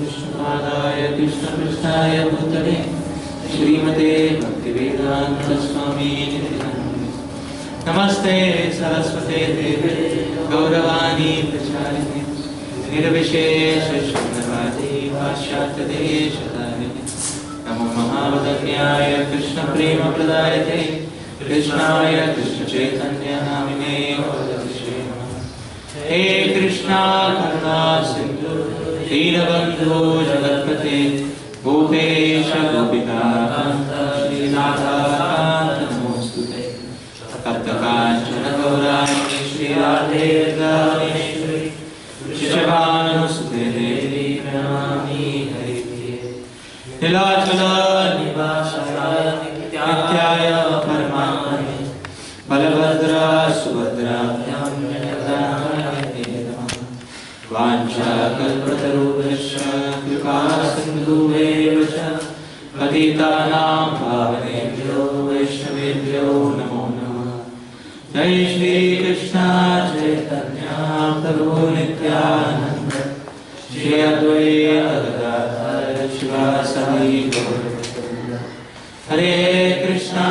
कृष्णपादाय कृष्णपृष्ठाय भूतले श्रीमते भक्तिवेदांत स्वामी नमस्ते सरस्वते देवे गौरवाणी प्रचारिणे निर्विशेष शून्यवादी पाश्चात्य देशतारिणे नमो महावदन्याय कृष्ण प्रेम प्रदायते कृष्णाय कृष्ण चैतन्य नामिने हे कृष्णा करुणा सिंधु दीनबंधो जगत्पते गोपेश गोपिकान्त श्रीनाथान्त नमोस्तुते तप्तकाञ्चन गौराङ्गी श्रीराधे राधेश्वरी वृषभानुसुते देवी प्रणमामि हरिप्रिये नीलाचल निवासाय नित्याय परमात्मने बलभद्रा सुभद्राभ्यां वाञ्छाकल्पतरुभ्यश्च कृपासिन्धुभ्येव च पतितानां पावनेभ्यो वैष्णवेभ्यो नमो नमः। जय श्री कृष्ण चैतन्य प्रभु नित्यानंद श्री अद्वैत गदाधर शिवासादि गौरभक्तवृंद। हरे कृष्णा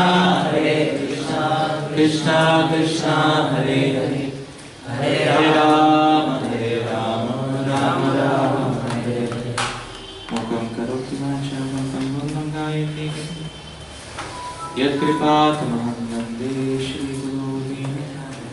कृष्णा कृष्णा हरे हरे हरे राम राम राम हरे हरे। मुखं करोति वाचालं पङ्गुं गायते यत्कृपातमहं वन्दे श्रीगुरुं दीननाथं।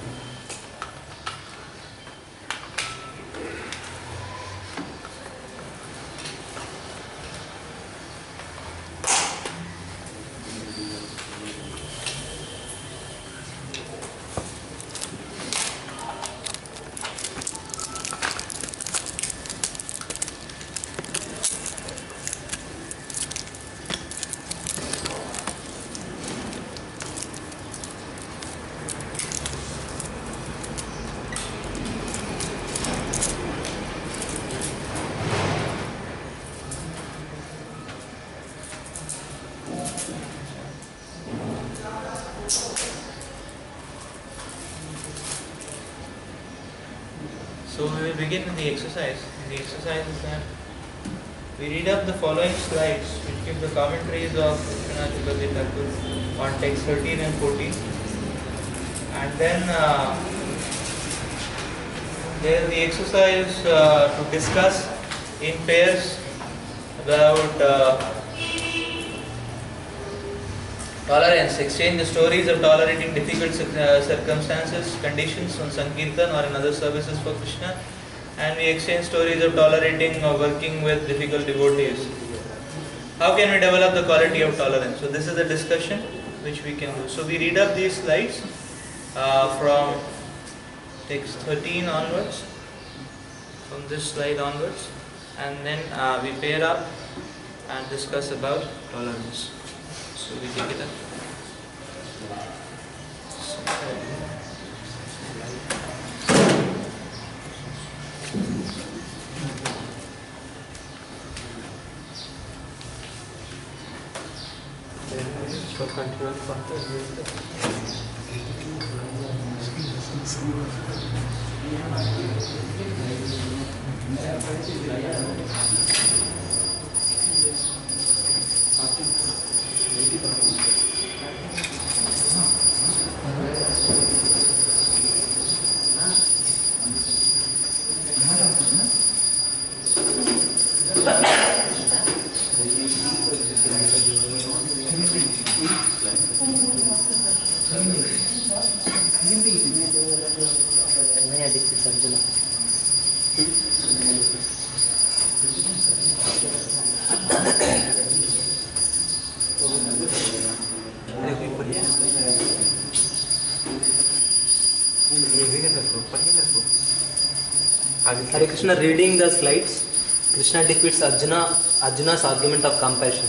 So we will begin with the exercise. The exercise is that we read up the following slides which give the commentaries of Vishwanath Chakravarti Thakur on text 13 and 14. And then there is the exercise to discuss in pairs about tolerance, exchange the stories of tolerating difficult circumstances, conditions on Sankirtan or in other services for Krishna, and we exchange stories of tolerating or working with difficult devotees. How can we develop the quality of tolerance? So this is a discussion which we can do. So we read up these slides from text 13 onwards, from this slide onwards, and then we pair up and discuss about tolerance. So we take it up. Hare Krishna, reading the slides, Krishna defeats Arjuna's argument of compassion.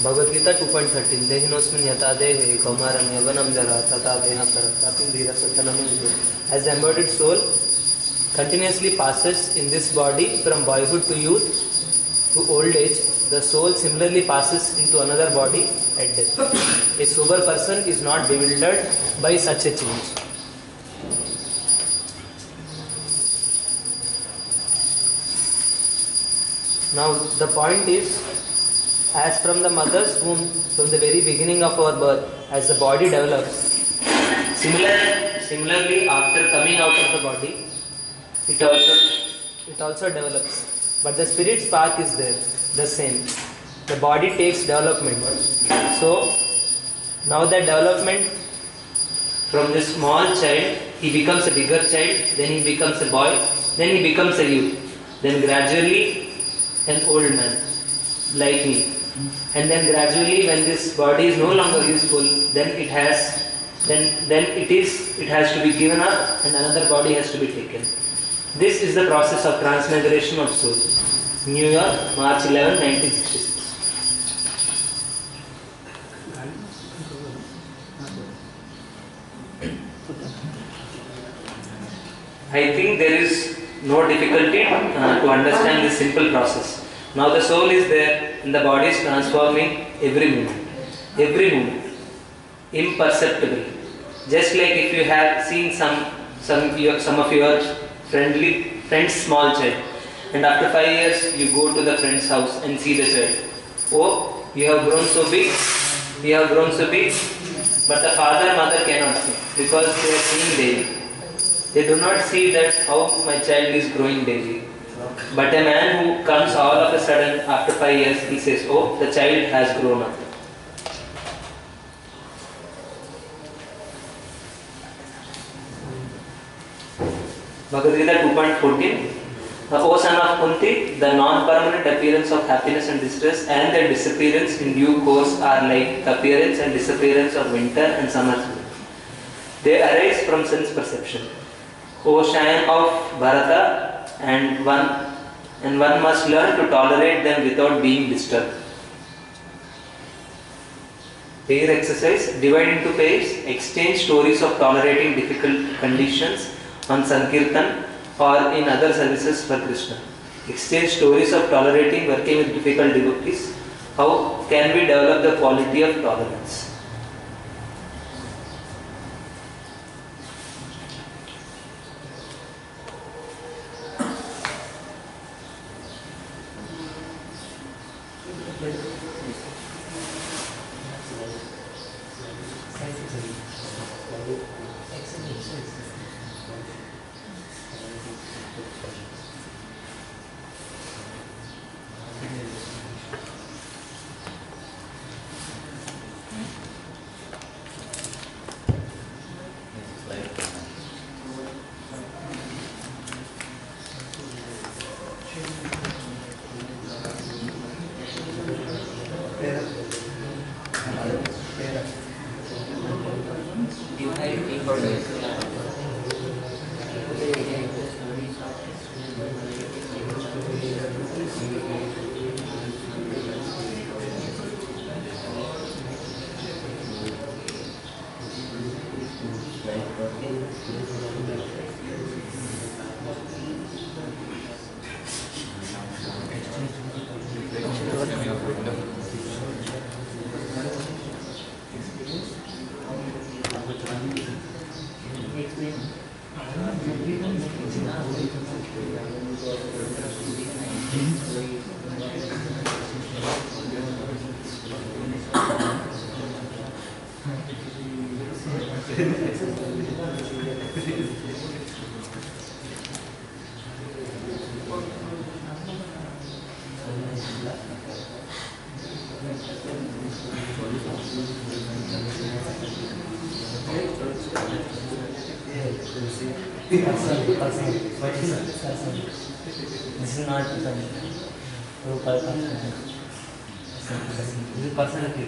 Bhagavad Gita 2.13 Dehinosmin yata dehe kaumaram yavanam jara tata deha paratapim dhira satanam. As the embodied soul continuously passes in this body from boyhood to youth to old age, the soul similarly passes into another body at death. A sober person is not bewildered by such a change. Now the point is, as from the mother's womb, from the very beginning of our birth, as the body develops, similarly after coming out of the body, it also develops. But the spirit's path is there, the same. The body takes development. So now that development, from this small child, he becomes a bigger child, then he becomes a boy, then he becomes a youth, then gradually an old man, like me. And then gradually, when this body is no longer useful, then it has to be given up, and another body has to be taken. This is the process of transmigration of soul. New York, March 11, 1966. I think there is no difficulty to understand this simple process. Now the soul is there and the body is transforming every moment, imperceptibly. Just like if you have seen some of your friend's small child, and after 5 years you go to the friend's house and see the child. Oh, you have grown so big, but the father mother cannot see because they are seeing daily. They do not see that how my child is growing daily. But a man who comes all of a sudden after 5 years, he says, oh, the child has grown up. Bhagavad Gita 2.14. O son of Kunti, the non-permanent appearance of happiness and distress and their disappearance in due course are like the appearance and disappearance of winter and summer. They arise from sense perception. O Scion of Bharata, and one must learn to tolerate them without being disturbed. Pair exercise: divide into pairs, exchange stories of tolerating difficult conditions on Sankirtan or in other services for Krishna. Exchange stories of tolerating working with difficult devotees. How can we develop the quality of tolerance? This is not this is personality.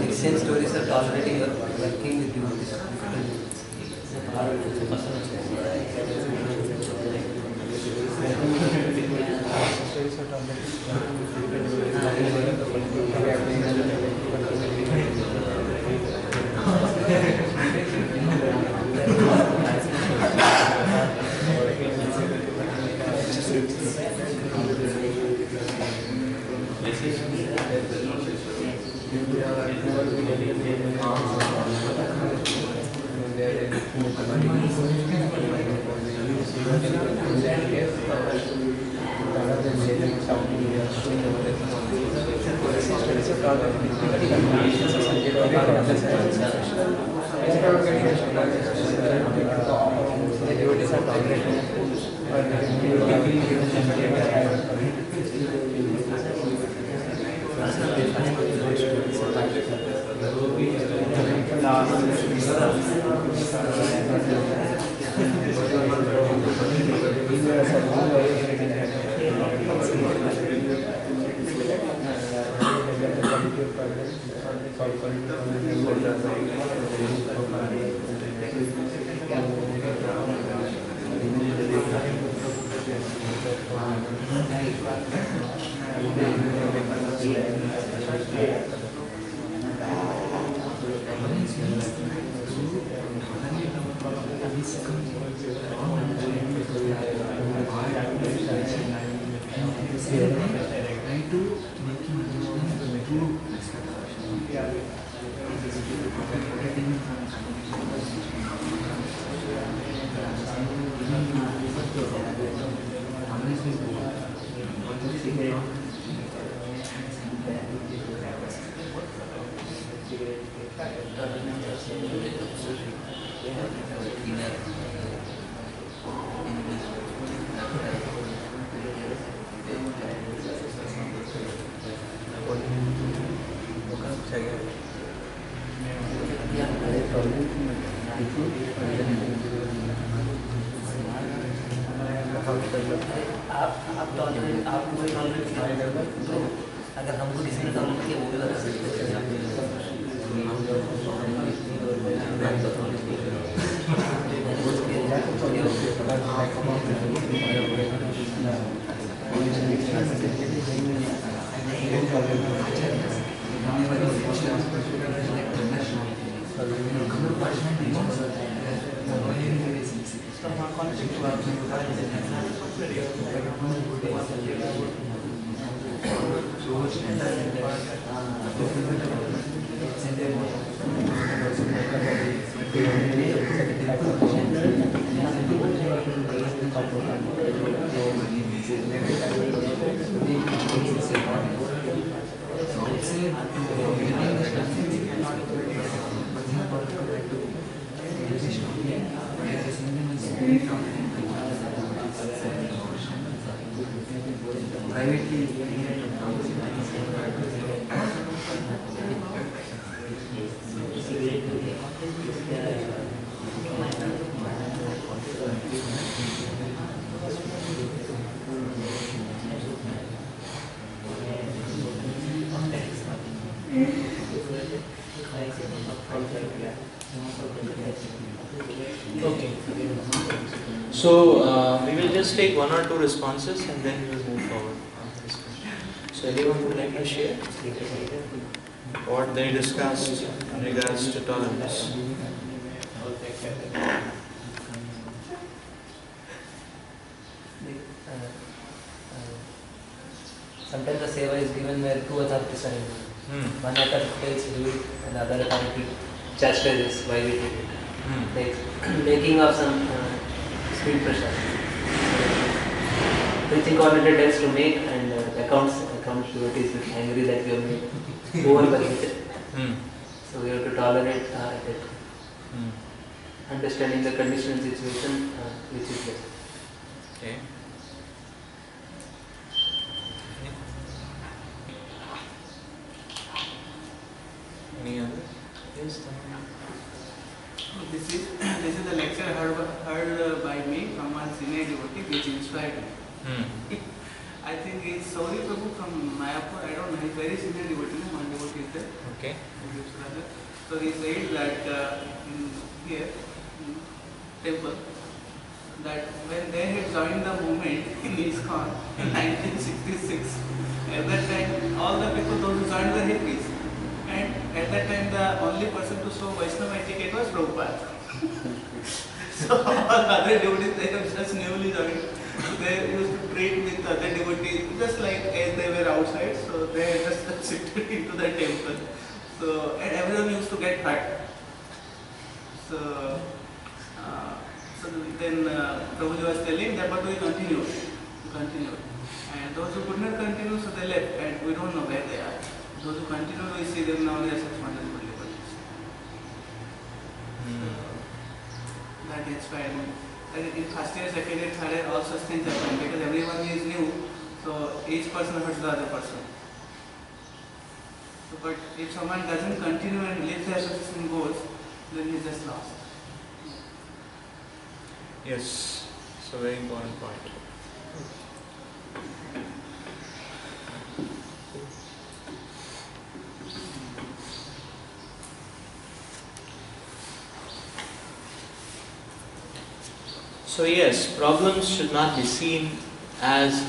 Exchange stories are already working with you. अगर हमको किसी ने tolerate किया वो भी बता सकते हैं Okay. So we will just take one or two responses and then we will move forward. So anyone would like to share what they discussed in regards to tolerance? Sometimes the seva is given where two authorities are involved. One authority tells do it and the other authority chastises why we did it. Like making of some sweet pressure. Preaching coordinator tells to make and the accounts devotees will be angry that we have made over budgeted. So we have to tolerate it. Understanding the conditional situation which is there. Okay. Any other? Yes. This is the lecture heard by me from one senior devotee, which inspired me. I think it's Sauri Prabhu from Mayapur. I don't know. He's very senior devotee. One devotee is there. Okay. So he said that here temple that when they had joined the movement in ISKCON in 1966, at that time all the people those who joined were hippies. And at that time, the only person to show Vaishnava etiquette was Prabhupada. So all other devotees, they have just newly joined. They used to treat with other devotees just like as they were outside. So they just shifted into the temple. So and everyone used to get hurt. So then Prabhuji was telling that, but we continued. And those who could not continue, so they left, and we don't know where they are. Those who continue, we see them now, they are such wonderful devotees. That inspired me. In first year, second year, third year, all such things happen because everyone is new, so each person hurts the other person. So, but if someone doesn't continue and leaves the association goals, then he is just lost. Yes, it's a very important point. So yes, problems should not be seen as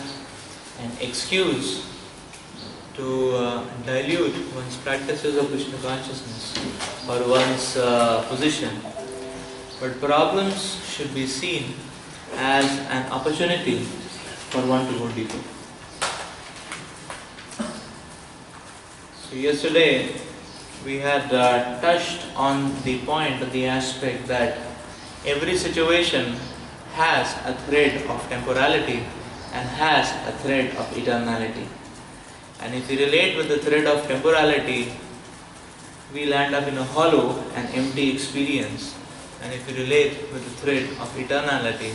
an excuse to dilute one's practices of Krishna consciousness or one's position. But problems should be seen as an opportunity for one to go deeper. So yesterday we had touched on the point of the aspect that every situation has a thread of temporality and has a thread of eternality. And if we relate with the thread of temporality, we land up in a hollow and empty experience. And if we relate with the thread of eternality,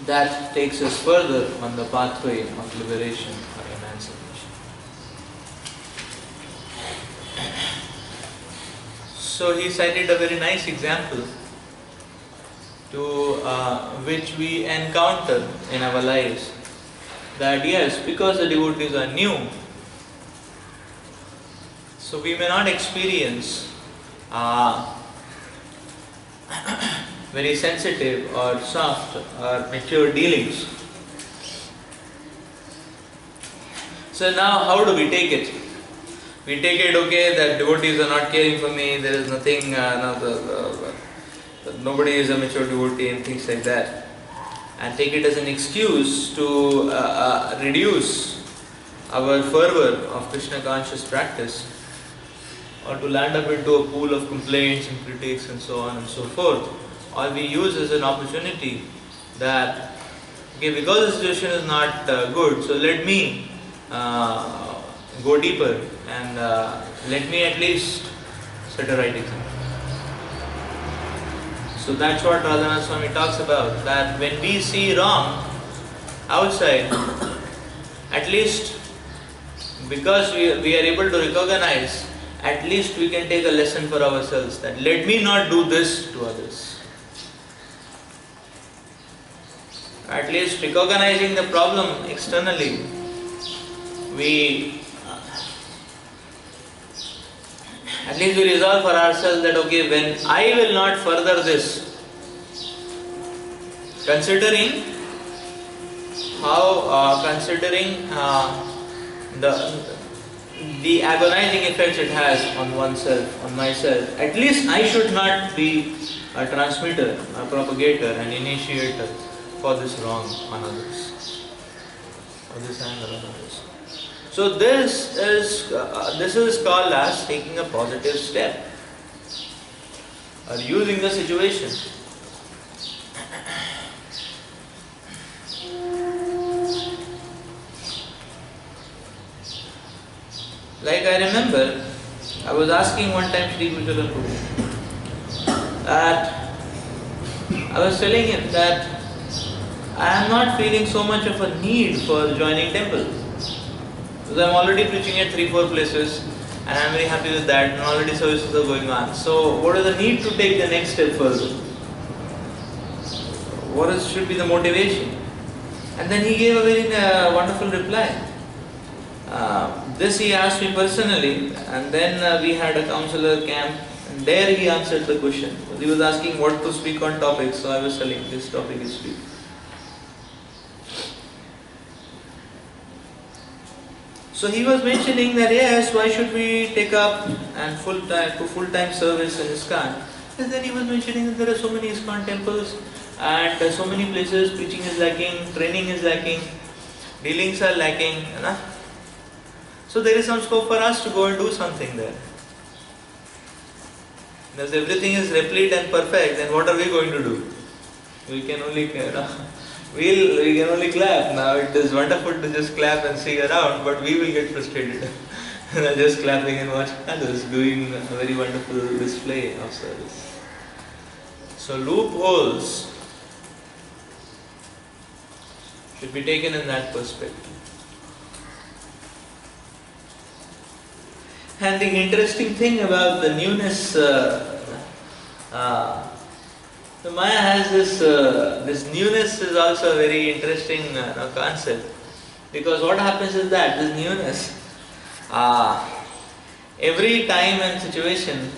that takes us further on the pathway of liberation or emancipation. So he cited a very nice example to which we encounter in our lives, that yes, because the devotees are new, so we may not experience very sensitive or soft or mature dealings. So now how do we take it? We take it, okay, that devotees are not caring for me, there is nothing, nobody is a mature devotee and things like that. And take it as an excuse to reduce our fervor of Krishna conscious practice, or to land up into a pool of complaints and critics and so on and so forth. All we use as an opportunity that, okay, because the situation is not good, so let me go deeper and let me at least set a right example. So that's what Radhanath Swami talks about, that when we see wrong outside, at least because we are able to recognize, at least we can take a lesson for ourselves, that let me not do this to others. At least recognizing the problem externally, we At least we resolve for ourselves that okay, when I will not further this, considering how, the agonizing effects it has on oneself, on myself, at least I should not be a transmitter, a propagator, an initiator for this wrong on others, for this anger on others. So this is called as taking a positive step, or using the situation. Like I remember, I was asking one time Sri Kuchalan Prabhu that I was telling him that I am not feeling so much of a need for joining temple. Because I am already preaching at 3-4 places and I am very happy with that, and already services are going on. So what is the need to take the next step further? What should be the motivation? And then he gave a very wonderful reply. This he asked me personally, and then we had a counselor camp, and there he answered the question. He was asking what to speak on topics, so I was telling this topic is speak. So he was mentioning that yes, why should we take up and full-time service in ISKCON? And then he was mentioning that there are so many ISKCON temples and so many places preaching is lacking, training is lacking, dealings are lacking. So there is some scope for us to go and do something there. Because everything is replete and perfect, then what are we going to do? We can only we can only clap. Now it is wonderful to just clap and sing around, but we will get frustrated. Just clapping and watching others doing a very wonderful display of service. So loopholes should be taken in that perspective. And the interesting thing about the newness, the Maya has this newness is also a very interesting concept, because what happens is that this newness, every time and situation,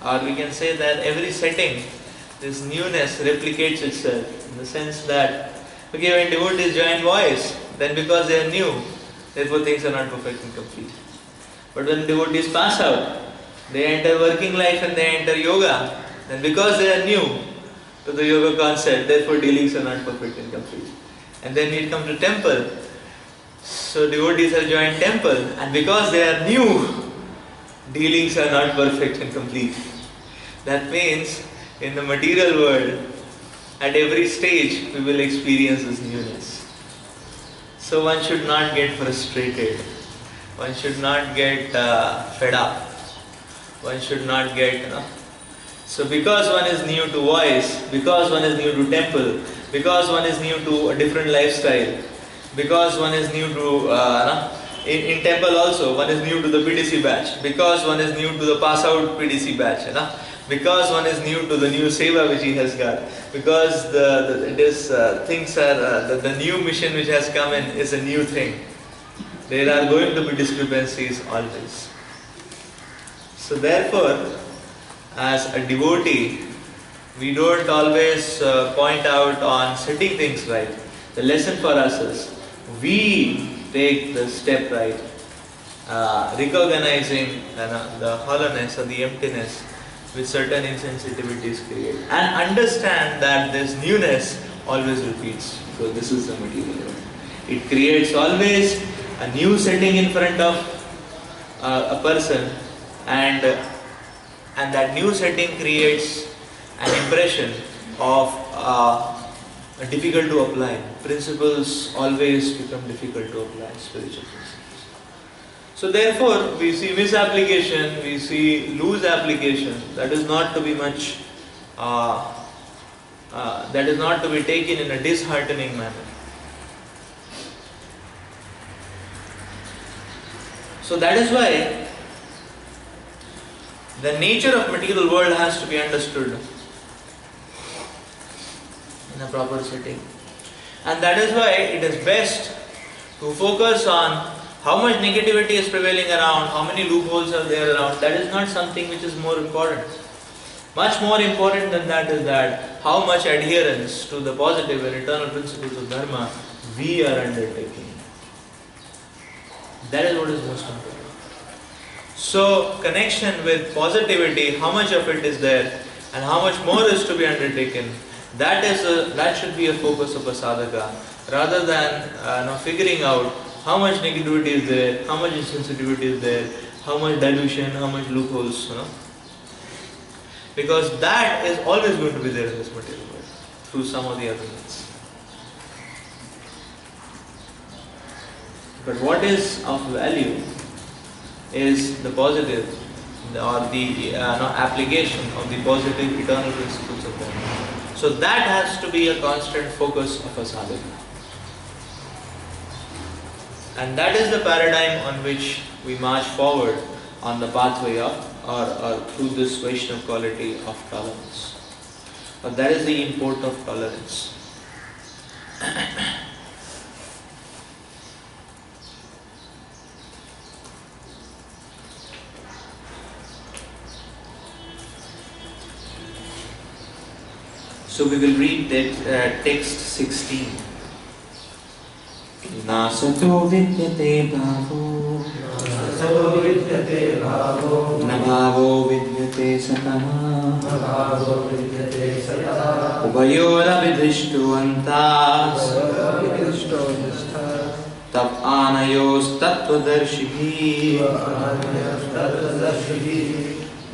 or we can say that every setting, this newness replicates itself in the sense that okay, when devotees join voice, then because they are new, therefore things are not perfect and complete. But when devotees pass out, they enter working life and they enter yoga, then because they are new to the yoga concept, therefore dealings are not perfect and complete. And then we come to temple, so devotees are joined temple, and because they are new, dealings are not perfect and complete. That means in the material world, at every stage we will experience this newness. So one should not get frustrated. One should not get fed up. One should not get, So because one is new to voice, because one is new to temple, because one is new to a different lifestyle, because one is new to, in temple also, one is new to the PDC batch, because one is new to the pass out PDC batch, because one is new to the new seva which he has got, because the new mission which has come in is a new thing. There are going to be discrepancies always. So therefore, as a devotee, we don't always point out on setting things right. The lesson for us is, we take the step right, recognizing the hollowness or the emptiness which certain insensitivities create, and understand that this newness always repeats, because this is the material world. It creates always a new setting in front of a person, and that new setting creates an impression of difficult to apply. Principles always become difficult to apply, spiritual principles. So therefore, we see misapplication, we see loose application. That is not to be much, that is not to be taken in a disheartening manner. So that is why the nature of material world has to be understood in a proper setting. And that is why it is best to focus on How much negativity is prevailing around, how many loopholes are there around, that is not something which is more important. Much more important than that is that how much adherence to the positive and eternal principles of Dharma we are undertaking. That is what is most important. So, connection with positivity, how much of it is there and how much more is to be undertaken, that should be a focus of a sadhaka, rather than figuring out how much negativity is there, how much insensitivity is there, how much dilution, how much loopholes, because that is always going to be there in this material world through some of the other means. But what is of value is the positive or the application of the positive eternal principles of Dharma. So that has to be a constant focus of a sadhaka. And that is the paradigm on which we march forward on the pathway of or through this Vaishnava quality of tolerance. But that is the import of tolerance. So we will read that text 16. Nasato vidyate bhavo, na bhavo vidyate satah, ubayora vidhishtu antas, tab anayos tattvadarshibhi.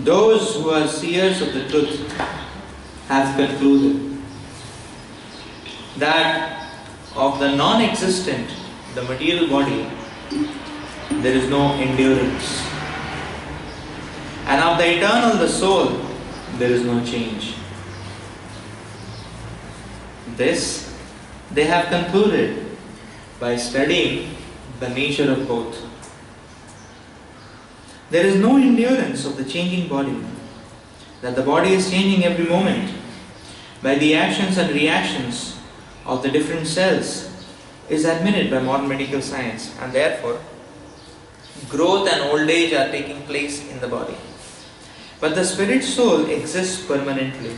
Those who are seers of the truth have concluded that of the non-existent, the material body, there is no endurance. And of the eternal, the soul, there is no change. This they have concluded by studying the nature of both. There is no endurance of the changing body, that the body is changing every moment by the actions and reactions of the different cells is admitted by modern medical science, and therefore growth and old age are taking place in the body. But the spirit soul exists permanently,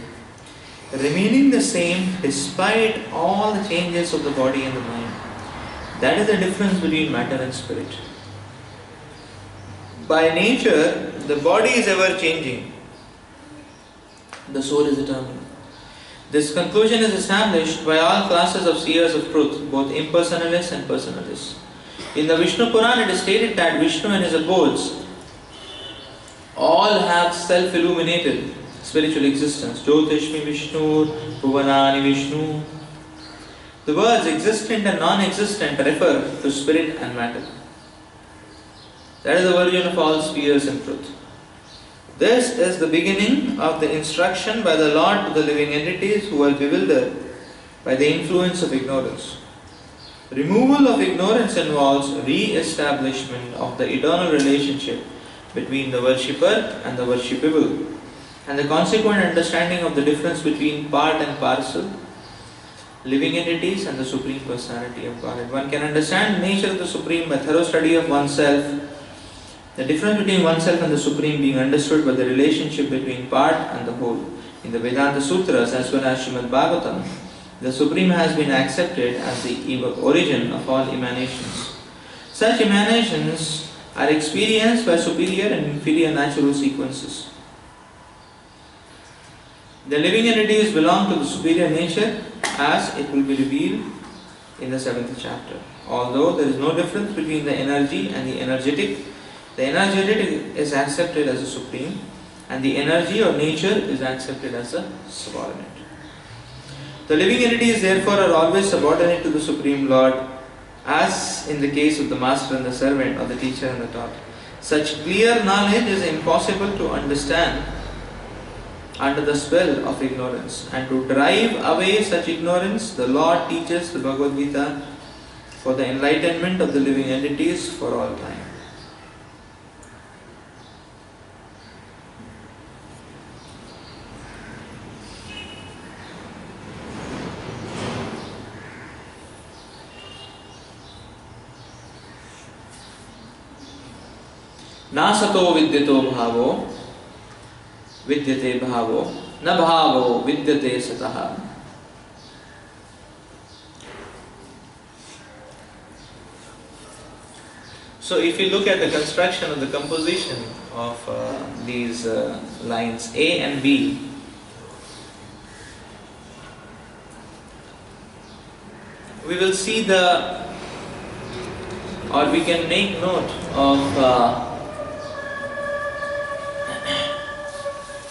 remaining the same despite all the changes of the body and the mind. That is the difference between matter and spirit. By nature, the body is ever changing, the soul is eternal. This conclusion is established by all classes of seers of truth, both impersonalists and personalists. In the Vishnu Purana, it is stated that Vishnu and his abodes all have self-illuminated spiritual existence. Jyotishmi Vishnu, Bhuvanani Vishnu. The words existent and non-existent refer to spirit and matter. That is the origin of all spheres in truth. This is the beginning of the instruction by the Lord to the living entities who are bewildered by the influence of ignorance. Removal of ignorance involves re-establishment of the eternal relationship between the worshipper and the worshipable, and the consequent understanding of the difference between part and parcel, living entities and the Supreme Personality of Godhead. One can understand the nature of the Supreme by thorough study of oneself. The difference between oneself and the Supreme being understood by the relationship between part and the whole. In the Vedanta Sutras as well as Srimad Bhagavatam, the Supreme has been accepted as the origin of all emanations. Such emanations are experienced by superior and inferior natural sequences. The living entities belong to the superior nature as it will be revealed in the 7th chapter. Although there is no difference between the energy and the energetic is accepted as a supreme, and the energy or nature is accepted as a subordinate. The living entities therefore are always subordinate to the Supreme Lord, as in the case of the master and the servant, or the teacher and the taught. Such clear knowledge is impossible to understand under the spell of ignorance, and to drive away such ignorance, the Lord teaches the Bhagavad Gita for the enlightenment of the living entities for all time. Na sato vidyato bhavo vidyate bhavo na bhavo vidyate sataha. So if you look at the construction of the composition of these lines A and B, we will see or we can make note of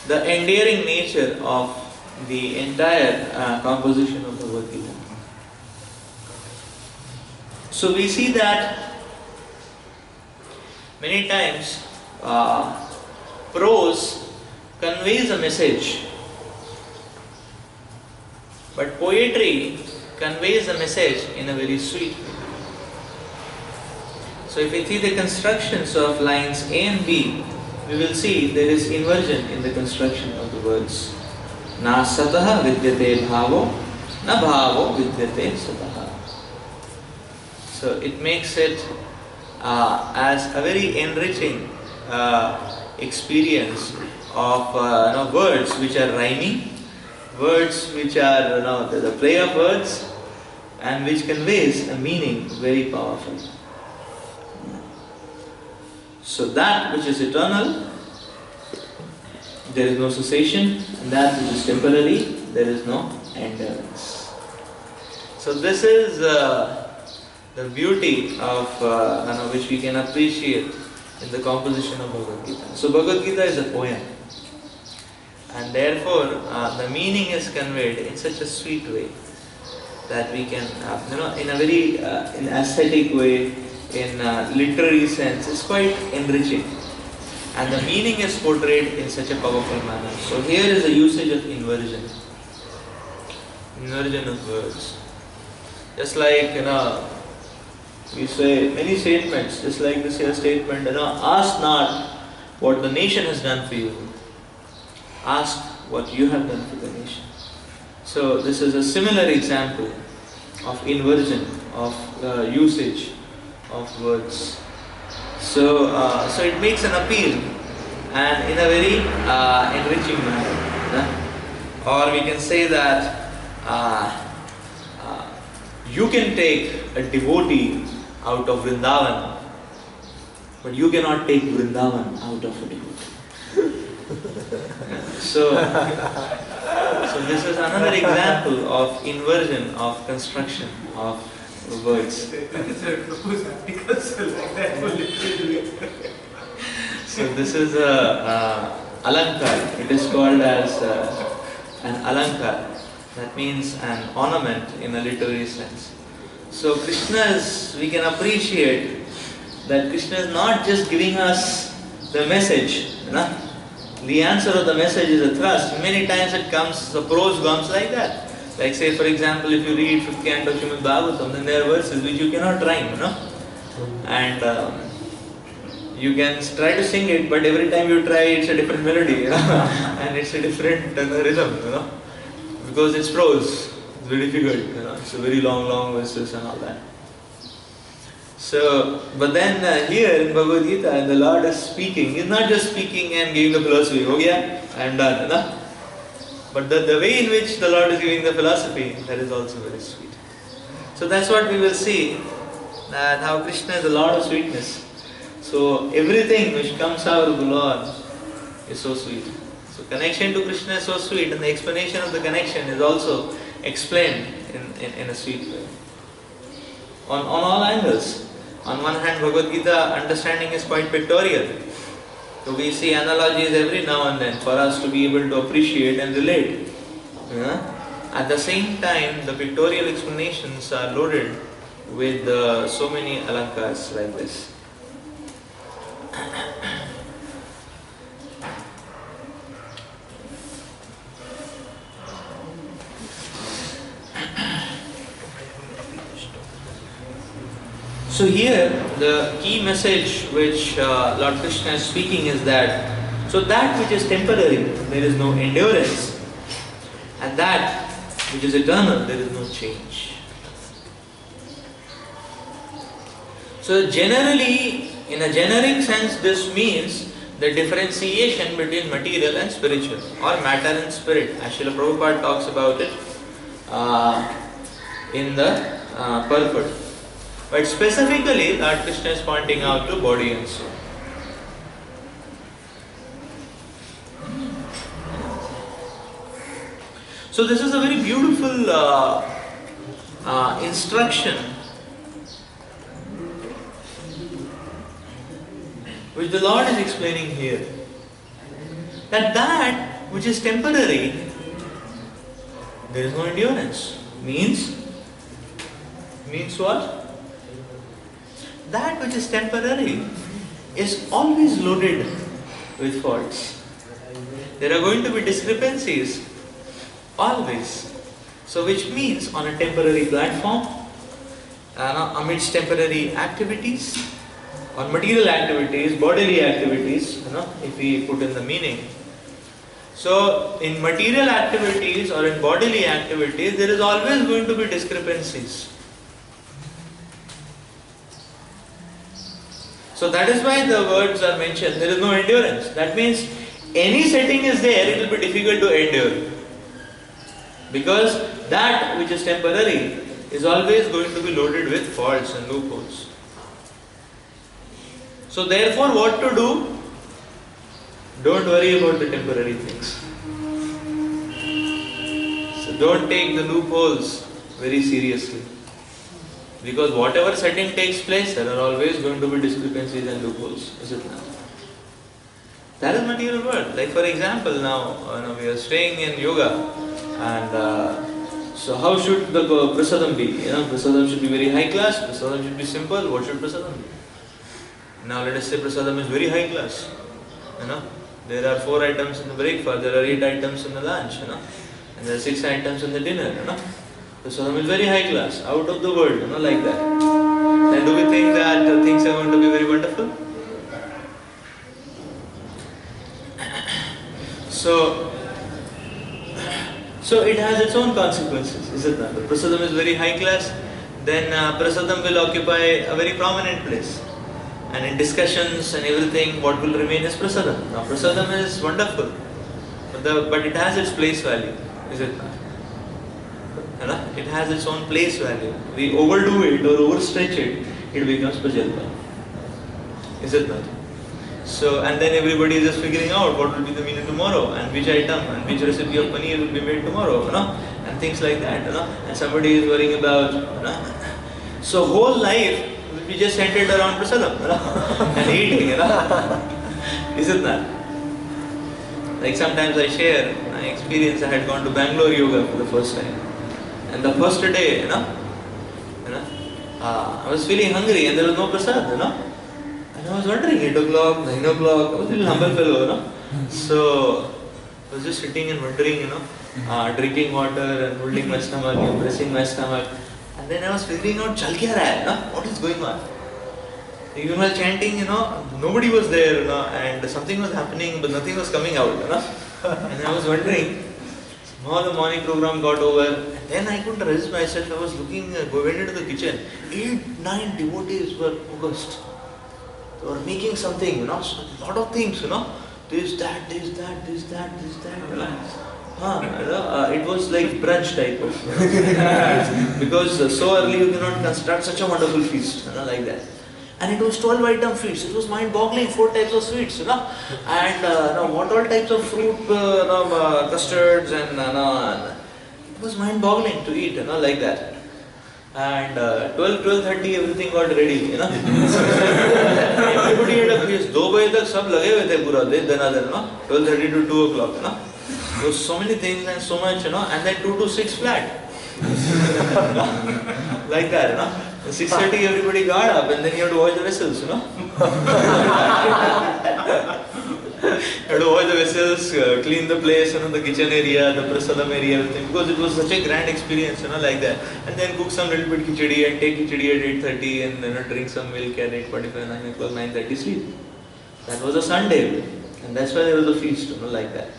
the endearing nature of the entire composition of the Bhagavad Gita. So we see that many times prose conveys a message, but poetry conveys a message in a very sweet way. So if we see the constructions of lines A and B, we will see there is inversion in the construction of the words. Na sataha vidyate bhavo, na bhavo vidyate sataha. So it makes it as a very enriching experience of words which are rhyming, words which are the play of words, and which conveys a meaning very powerful. So that which is eternal, there is no cessation, and that which is temporary, there is no endurance. So this is the beauty of which we can appreciate in the composition of Bhagavad Gita. So Bhagavad Gita is a poem, and therefore the meaning is conveyed in such a sweet way that we can, in a very in aesthetic way, in literary sense, it's quite enriching, and the meaning is portrayed in such a powerful manner. So here is the usage of inversion of words. Just like we say many statements, just like this here statement, ask not what the nation has done for you, ask what you have done for the nation. So this is a similar example of inversion of usage of words. So it makes an appeal, and in a very enriching manner. Or we can say that you can take a devotee out of Vrindavan, but you cannot take Vrindavan out of a devotee. So this is another example of inversion of construction of words. So this is a alankar. It is called as an alankar. That means an ornament in a literary sense. So we can appreciate that Krishna is not just giving us the message. The answer of the message is a thrust. Many times it comes, the prose comes like that. Like say for example, if you read 5th canto of Srimad Bhagavatam, then there are verses which you cannot rhyme, and you can try to sing it, but every time you try, it's a different melody, and it's a different rhythm, because it's prose. It's very difficult, it's a very long verses and all that. So, but then here in Bhagavad Gita, the Lord is speaking. He's not just speaking and giving the philosophy. Oh yeah, I am done. But the way in which the Lord is giving the philosophy, that is also very sweet. So that's what we will see, that how Krishna is the Lord of sweetness. So everything which comes out of the Lord is so sweet. So connection to Krishna is so sweet, and the explanation of the connection is also explained in a sweet way. On all angles. On one hand, Bhagavad Gita understanding is quite pictorial. So we see analogies every now and then for us to be able to appreciate and relate. At the same time, the pictorial explanations are loaded with so many alankars like this. So here, the key message which Lord Krishna is speaking is that, so that which is temporary, there is no endurance, and that which is eternal, there is no change. So generally, in a generic sense, this means the differentiation between material and spiritual, or matter and spirit, as Srila Prabhupada talks about it in the purport. But specifically, Lord Krishna is pointing out to body and soul. So this is a very beautiful instruction which the Lord is explaining here. That which is temporary, there is no endurance. Means what? That which is temporary is always loaded with faults. There are going to be discrepancies, always. So which means on a temporary platform, amidst temporary activities, or material activities, bodily activities, if we put in the meaning. So in material activities or in bodily activities, there is always going to be discrepancies. So that is why the words are mentioned, there is no endurance. That means any setting is there, it will be difficult to endure. Because that which is temporary is always going to be loaded with faults and loopholes. So therefore, what to do? Don't worry about the temporary things. So don't take the loopholes very seriously. Because whatever setting takes place, there are always going to be discrepancies and loopholes. Is it not? That is material world. Like for example, now we are staying in yoga, and so how should the prasadam be? Prasadam should be very high class. Prasadam should be simple. What should prasadam be? Now let us say prasadam is very high class. There are 4 items in the breakfast, there are 8 items in the lunch, and there are 6 items in the dinner. Prasadam is very high class, out of the world, like that. Then do we think that things are going to be very wonderful? So it has its own consequences, is it not? The prasadam is very high class, then prasadam will occupy a very prominent place. And in discussions and everything, what will remain is prasadam. Now prasadam is wonderful, but it has its place value, is it not? It has its own place value. We overdo it or overstretch it, it becomes prajalpa. Is it not? So, and then everybody is just figuring out what will be the menu tomorrow, and which item and which recipe of paneer will be made tomorrow, and things like that, and somebody is worrying about, so whole life will be just centered around prasadam, and eating, is it not? Like sometimes I share my experience. I had gone to Bangalore yoga for the first time, and the first day, I was feeling hungry and there was no prasad, and I was wondering, 8 o'clock, 9 o'clock, I was a little humble fellow, So I was just sitting and wondering, drinking water and holding my stomach and pressing my stomach. And then I was figuring out, chal kya raha hai, what is going on? Even while chanting, nobody was there, and something was happening, but nothing was coming out, And I was wondering, now the morning program got over, and then I couldn't resist myself. I was looking, went into the kitchen. 8, 9 devotees were focused. They were making something, a lot of things, this, that. It was like brunch type of, because so early you cannot construct such a wonderful feast, like that. And it was 12 item feast. It was mind-boggling. 4 types of sweets, and what all types of fruit, custards, and it was mind-boggling to eat, like that. And 12:30 everything got ready, Everybody had a feast. 2 baje tak sab lage hue the pura din, 12:30 to 2 o'clock, There was so many things and so much, and then 2 to 6 flat. Like that, 6:30 everybody got up, and then you have to wash the vessels, You have to wash the vessels, clean the place, the kitchen area, the prasadam area, everything, because it was such a grand experience, like that. And then cook some little bit khichdi and take khichdi at 8:30, and drink some milk at 8:45, 9 o'clock, 9:30 sleep. That was a Sunday, and that's why there was a feast, like that.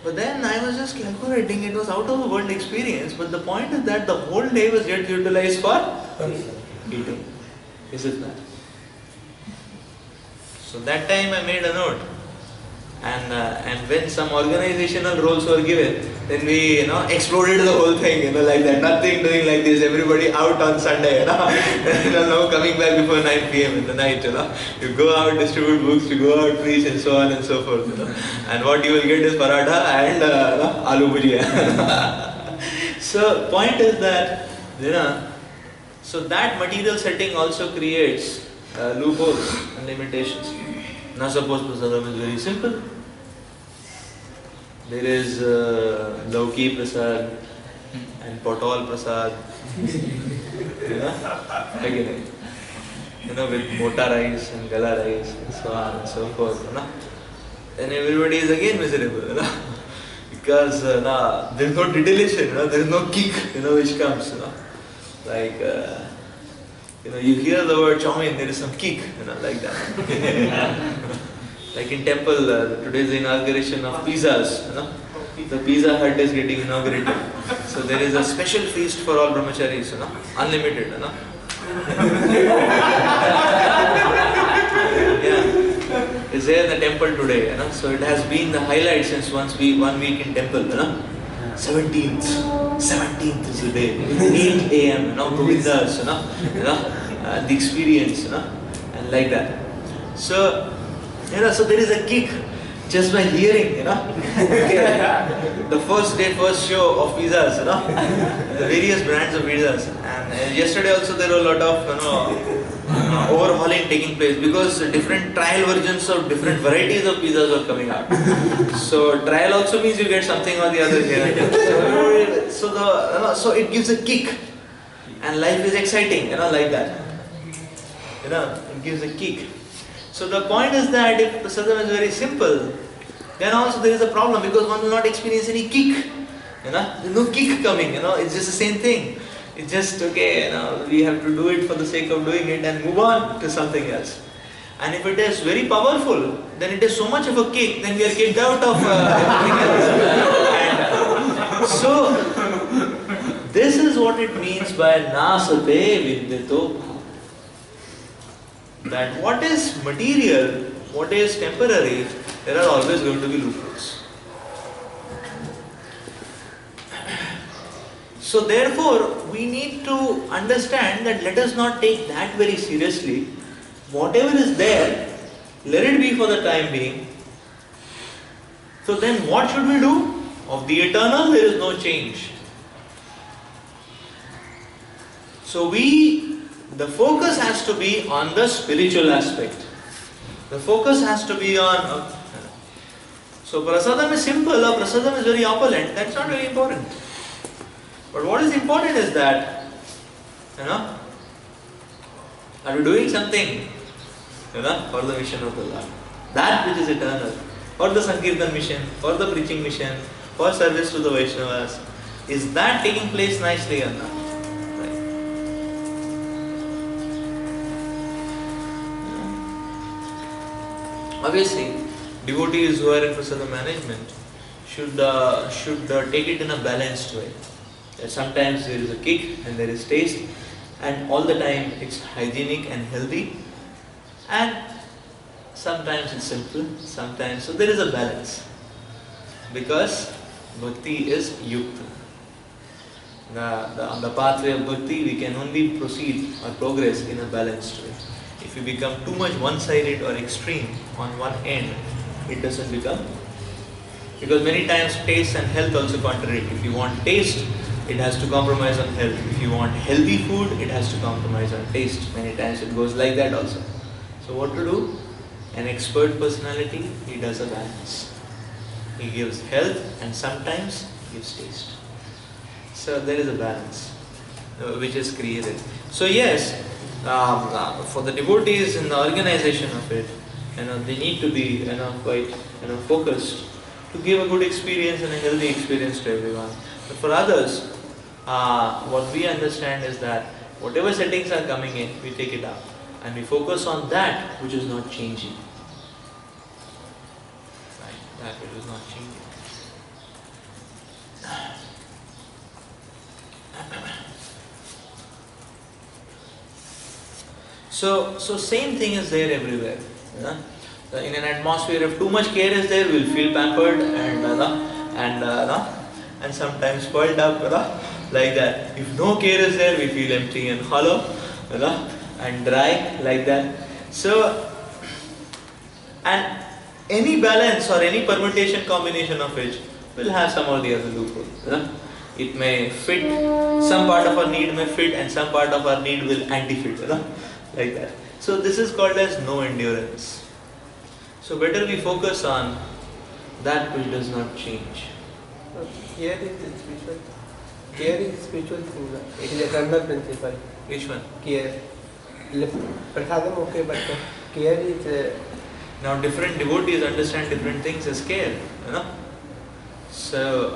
But then I was just calculating, it was out of the world experience, but the point is that the whole day was yet utilized for eating. Is it that? So that time I made a note, and when some organizational roles were given, then we exploded the whole thing, like that. Nothing doing like this. Everybody out on Sunday, no coming back before 9 p.m. in the night. You go out, distribute books, you go out, preach, and so on and so forth. And what you will get is paratha and aloo bhujia. So point is that so that material setting also creates loopholes and limitations. Now suppose prasadam is very simple. There is Lauki Prasad and Potol Prasad, again, with mota rice and gala rice and so on and so forth. Then everybody is again miserable, because there is no titillation, there is no kick, which comes, like, you hear the word chowmin, there is some kick, like that. Like in temple, today is the inauguration of pizzas. The Pizza Hut is getting inaugurated. So there is a special feast for all brahmacharis, unlimited. Yeah, it's there in the temple today. So it has been the highlight since 1 week in temple. 17th is the day. 8 a.m. Govindas, the experience, and like that. So. So there is a kick just by hearing, okay. The first show of pizzas, the various brands of pizzas. And yesterday also there were a lot of overhauling taking place, because different trial versions of different varieties of pizzas are coming out. So trial also means you get something or the other here. So it gives a kick, and life is exciting, like that. It gives a kick. So the point is that if prasadam is very simple, then also there is a problem, because one will not experience any kick. There is no kick coming, it's just the same thing. It's just, okay, we have to do it for the sake of doing it and move on to something else. And if it is very powerful, then it is so much of a kick, then we are kicked out of everything else. And so, this is what it means by nasate vidyito. That what is material, what is temporary, there are always going to be loopholes. So therefore, we need to understand that let us not take that very seriously. Whatever is there, let it be for the time being. So then what should we do? Of the eternal, there is no change. So the focus has to be on the spiritual aspect. The focus has to be on... So prasadam is simple, or prasadam is very opulent. That's not very important. But what is important is that, are we doing something, for the mission of the Lord? That which is eternal. For the Sankirtan mission, for the preaching mission, for service to the Vaishnavas. Is that taking place nicely or not? Obviously, devotees who are in prasadam management should take it in a balanced way. That sometimes there is a kick and there is taste, and all the time it's hygienic and healthy, and sometimes it's simple, sometimes, so there is a balance. Because bhakti is yukta. On the pathway of bhakti, we can only proceed or progress in a balanced way. If you become too much one-sided or extreme on one end, it doesn't become. Because many times taste and health also contradict. If you want taste, it has to compromise on health. If you want healthy food, it has to compromise on taste. Many times it goes like that also. So what to do? An expert personality, he does a balance. He gives health and sometimes gives taste. So there is a balance which is created. So yes, for the devotees in the organization of it, they need to be quite focused to give a good experience and a healthy experience to everyone. But for others, what we understand is that whatever settings are coming in, we take it out and we focus on that which is not changing. Right? That which is not changing. So same thing is there everywhere. In an atmosphere, if too much care is there, we'll feel pampered and sometimes spoiled up, like that. If no care is there, we feel empty and hollow, and dry, like that. So, and any balance or any permutation combination of which will have some or the other loophole. It may fit, some part of our need may fit, and some part of our need will anti-fit, like that. So this is called as no endurance. So better we focus on that which does not change. Care is spiritual. Care is spiritual thing. It is a eternal principle. Which one? Care. Prasadam okay, but care is. Now different devotees understand different things as care. So,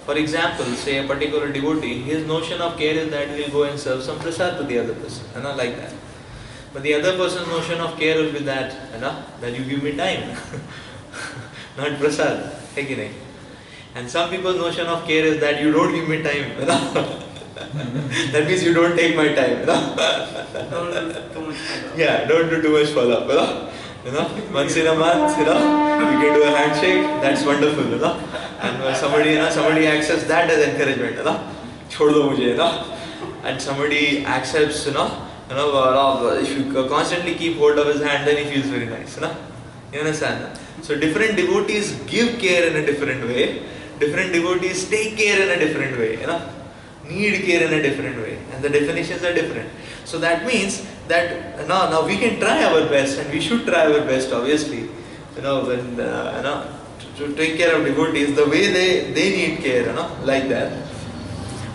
for example, say a particular devotee, his notion of care is that he will go and serve some prasad to the other person, like that. But the other person's notion of care will be that, that you give me time, not prasad. And some people's notion of care is that you don't give me time. That means you don't take my time. Don't do too much follow-up. Yeah, don't do too much follow-up. Once in a month, we can do a handshake. That's wonderful. And somebody accepts that as encouragement. Chhod do mujhe, and somebody accepts, if you constantly keep hold of his hand, then he feels very nice. You understand? So different devotees give care in a different way. Different devotees take care in a different way. Need care in a different way, and the definitions are different. So that means that now we can try our best, and we should try our best, obviously. When to take care of devotees the way they need care, like that.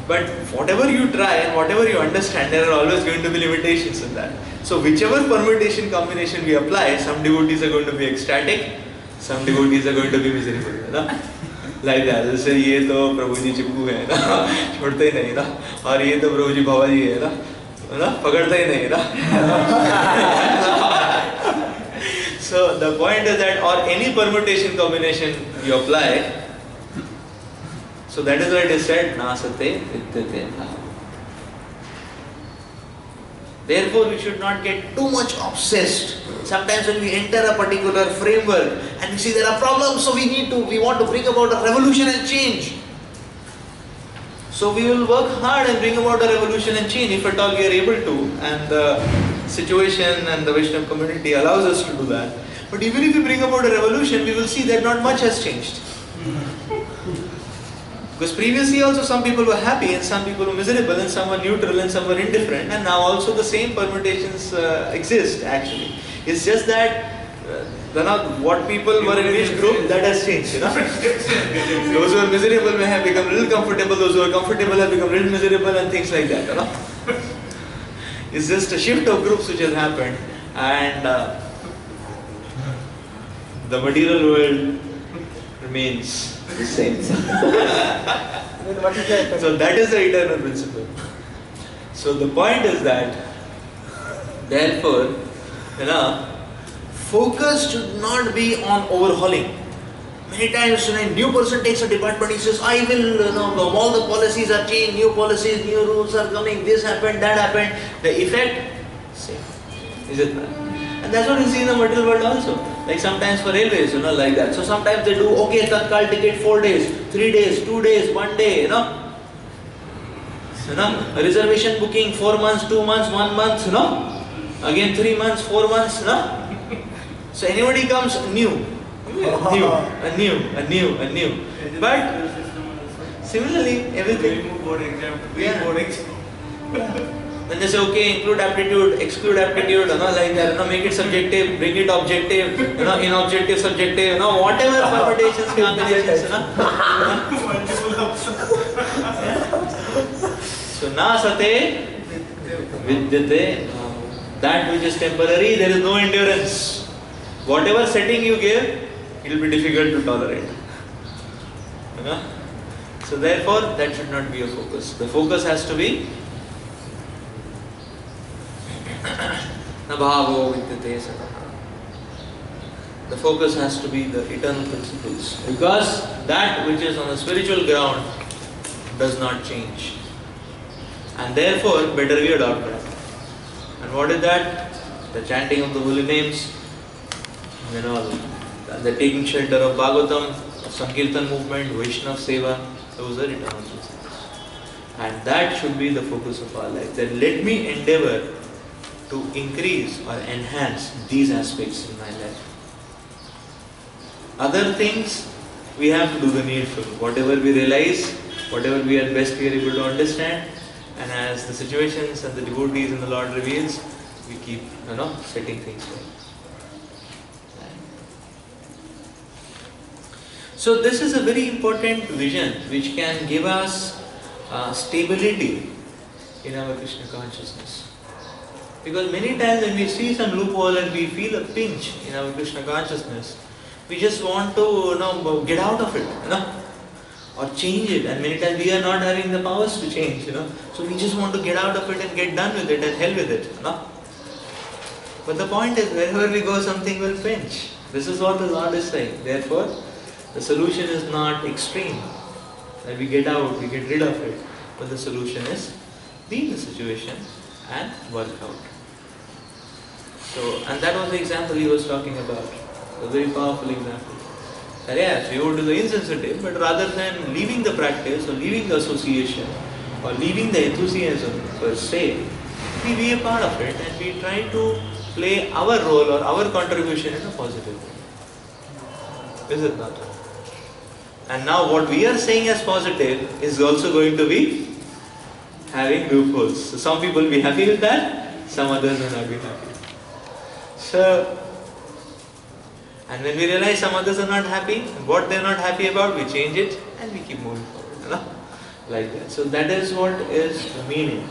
But whatever you try and whatever you understand, there are always going to be limitations in that. So whichever permutation combination we apply, some devotees are going to be ecstatic, some devotees are going to be miserable. Like that. जैसे ये तो प्रभु जी चिपकू है छोड़ते ही नहीं और ये तो प्रभु जी बाबा जी है पकड़ते ही नहीं So the point is that, or any permutation combination you apply, so that is why it is said nasate vidyate. Therefore we should not get too much obsessed. Sometimes when we enter a particular framework and we see there are problems, so we want to bring about a revolution and change. So we will work hard and bring about a revolution and change if at all we are able to, and the situation and the Vaishnava community allows us to do that. But even if we bring about a revolution, we will see that not much has changed. Because previously also some people were happy and some people were miserable and some were neutral and some were indifferent, and now also the same permutations exist actually. It's just that what people were in which group, that has changed. Those who are miserable may have become a little comfortable, those who are comfortable have become a little miserable, and things like that. It's just a shift of groups which has happened, and the material world remains the same. So that is the eternal principle. So the point is that, therefore, focus should not be on overhauling. Many times when a new person takes a department, he says, I will, all the policies are changed, new policies, new rules are coming, this happened, that happened. The effect, same. Is it not? And that's what you see in the material world also. Like sometimes for railways, like that. So sometimes they do, okay, Tatkal ticket 4 days, 3 days, 2 days, 1 day, A reservation booking 4 months, 2 months, 1 month, Again 3 months, 4 months, So anybody comes new. But similarly, everything. Board exam, board exam. Then they say, okay, include aptitude, exclude aptitude, like that, make it subjective, bring it objective, inobjective, subjective, whatever permutations, combinations, So, na sate vidyate, that which is temporary, there is no endurance. Whatever setting you give, it will be difficult to tolerate. So therefore, that should not be a focus. The focus has to be nabhavo vidyate sataha. The focus has to be the eternal principles. Because that which is on the spiritual ground does not change. And therefore, better we adopt that. And what is that? The chanting of the holy names, the taking shelter of Bhagavatam, Sankirtan movement, Vaishnav Seva, those are eternal principles. And that should be the focus of our life. That let me endeavor to increase or enhance these aspects in my life. Other things, we have to do the needful. Whatever we realize, whatever we are best we are able to understand, and as the situations and the devotees in the Lord reveals, we keep, setting things right. So this is a very important vision which can give us stability in our Krishna consciousness. Because many times when we see some loophole and we feel a pinch in our Krishna consciousness, we just want to get out of it, or change it. And many times we are not having the powers to change, So we just want to get out of it and get done with it and hell with it, But the point is, wherever we go, something will pinch. This is what the Lord is saying. Therefore, the solution is not extreme. That we get out, we get rid of it. But the solution is be in the situation and work out. So, and that was the example he was talking about. A very powerful example. That yes, we would do the insensitive, but rather than leaving the practice or leaving the association or leaving the enthusiasm per se, we be a part of it and we try to play our role or our contribution in a positive way. Is it not? And now what we are saying as positive is also going to be having loopholes. So some people will be happy with that, some others will not be happy. So, and when we realize some others are not happy, what they are not happy about, we change it and we keep moving forward. Like that. So that is what is the meaning.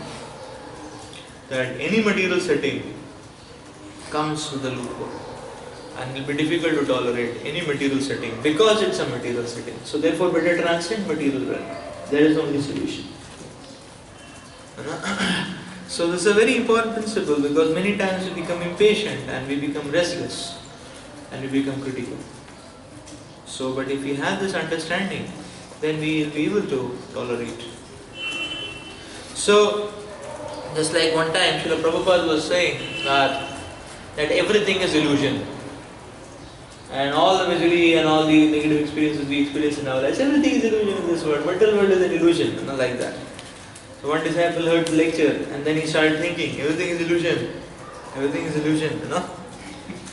That any material setting comes with a loophole. And it will be difficult to tolerate any material setting because it's a material setting. So therefore better transcend material realm. That is the only solution. So this is a very important principle because many times we become impatient and we become restless and we become critical. So but if we have this understanding, then we will be able to tolerate. So just like one time Srila Prabhupada was saying that everything is illusion. And all the misery and all the negative experiences we experience in our lives, everything is illusion in this world. Material world is an illusion, like that. So one disciple heard the lecture and then he started thinking, everything is illusion. Everything is illusion, And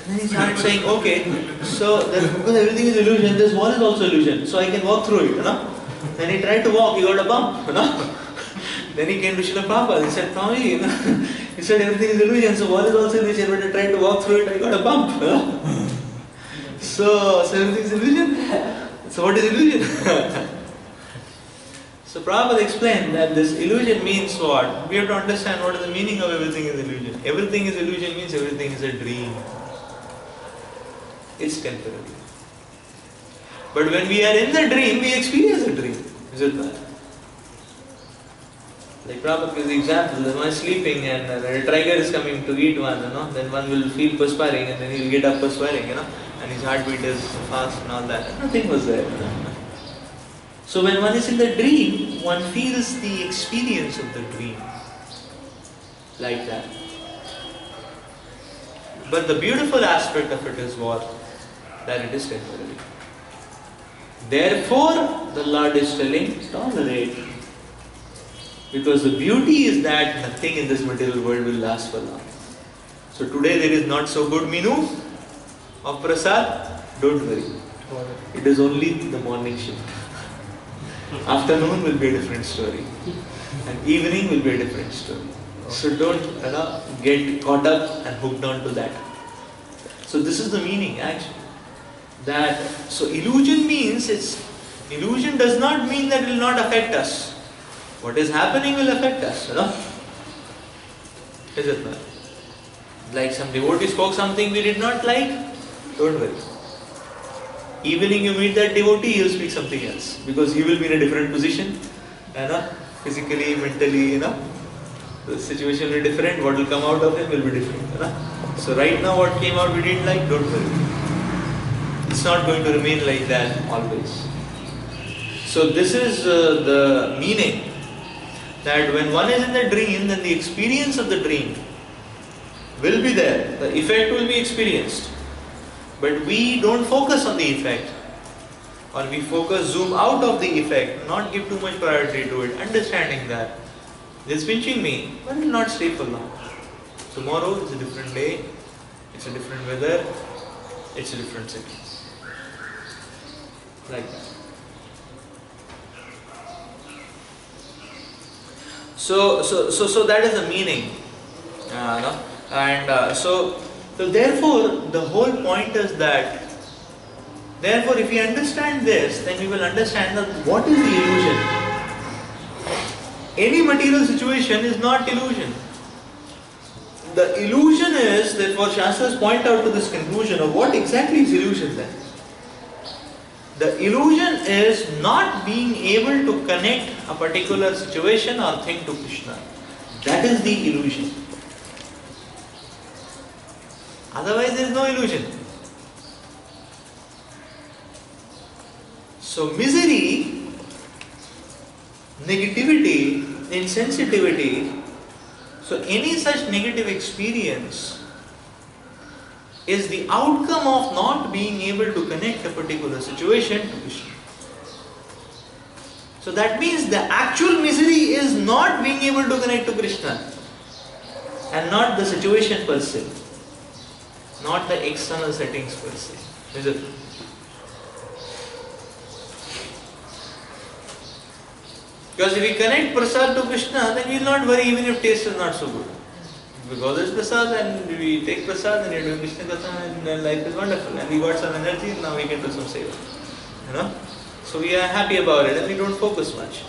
then he started saying, okay, so because everything is illusion, this wall is also illusion. So I can walk through it, Then he tried to walk, he got a bump, Then he came to Srila Prabhupada and said, Swami, he said everything is illusion, so wall is also illusion, but I tried to walk through it, I got a bump, So everything is illusion? So what is illusion? So Prabhupada explained that this illusion means what? We have to understand what is the meaning of everything is illusion. Everything is illusion means everything is a dream. It's temporary. But when we are in the dream, we experience a dream. Is it not? Like Prabhupada gives the example, when one is sleeping and a tiger is coming to eat one, then one will feel perspiring and then he will get up perspiring, and his heartbeat is fast and all that. Nothing was there. So when one is in the dream, one feels the experience of the dream. Like that. But the beautiful aspect of it is what? That it is temporary. Therefore, the Lord is telling, tolerate. Because the beauty is that nothing in this material world will last for long. So today there is not so good menu of prasad, don't worry. It is only the morning shift. Afternoon will be a different story. And evening will be a different story. So don't get caught up and hooked on to that. So this is the meaning actually. So illusion means illusion does not mean that it will not affect us. What is happening will affect us, Is it not? Like some devotee spoke something we did not like, don't worry. Evening you meet that devotee, he will speak something else. Because he will be in a different position, physically, mentally, the situation will be different, what will come out of him will be different. So right now what came out we didn't like, don't worry. It's not going to remain like that always. So this is the meaning. That when one is in the dream, then the experience of the dream will be there. The effect will be experienced. But we don't focus on the effect, or we zoom out of the effect, not give too much priority to it, understanding that this pinching me, but it will not stay for long. Tomorrow is a different day, it's a different weather, it's a different city. Like that. So that is the meaning. No? And so therefore, the whole point is that, therefore, if we understand this, then we will understand that what is the illusion. Any material situation is not illusion. The illusion is, therefore, Shastras point out to this conclusion of what exactly is illusion then. The illusion is not being able to connect a particular situation or thing to Krishna. That is the illusion. Otherwise, there is no illusion. So, misery, negativity, insensitivity, so any such negative experience is the outcome of not being able to connect a particular situation to Krishna. So that means the actual misery is not being able to connect to Krishna, and not the situation per se, not the external settings per se. Is it? Because if we connect prasad to Krishna, then we will not worry even if taste is not so good. Because it's prasad and we take prasad and we are doing Krishna Katha and life is wonderful and we got some energy and now we can do some seva. You know? So we are happy about it and we don't focus much.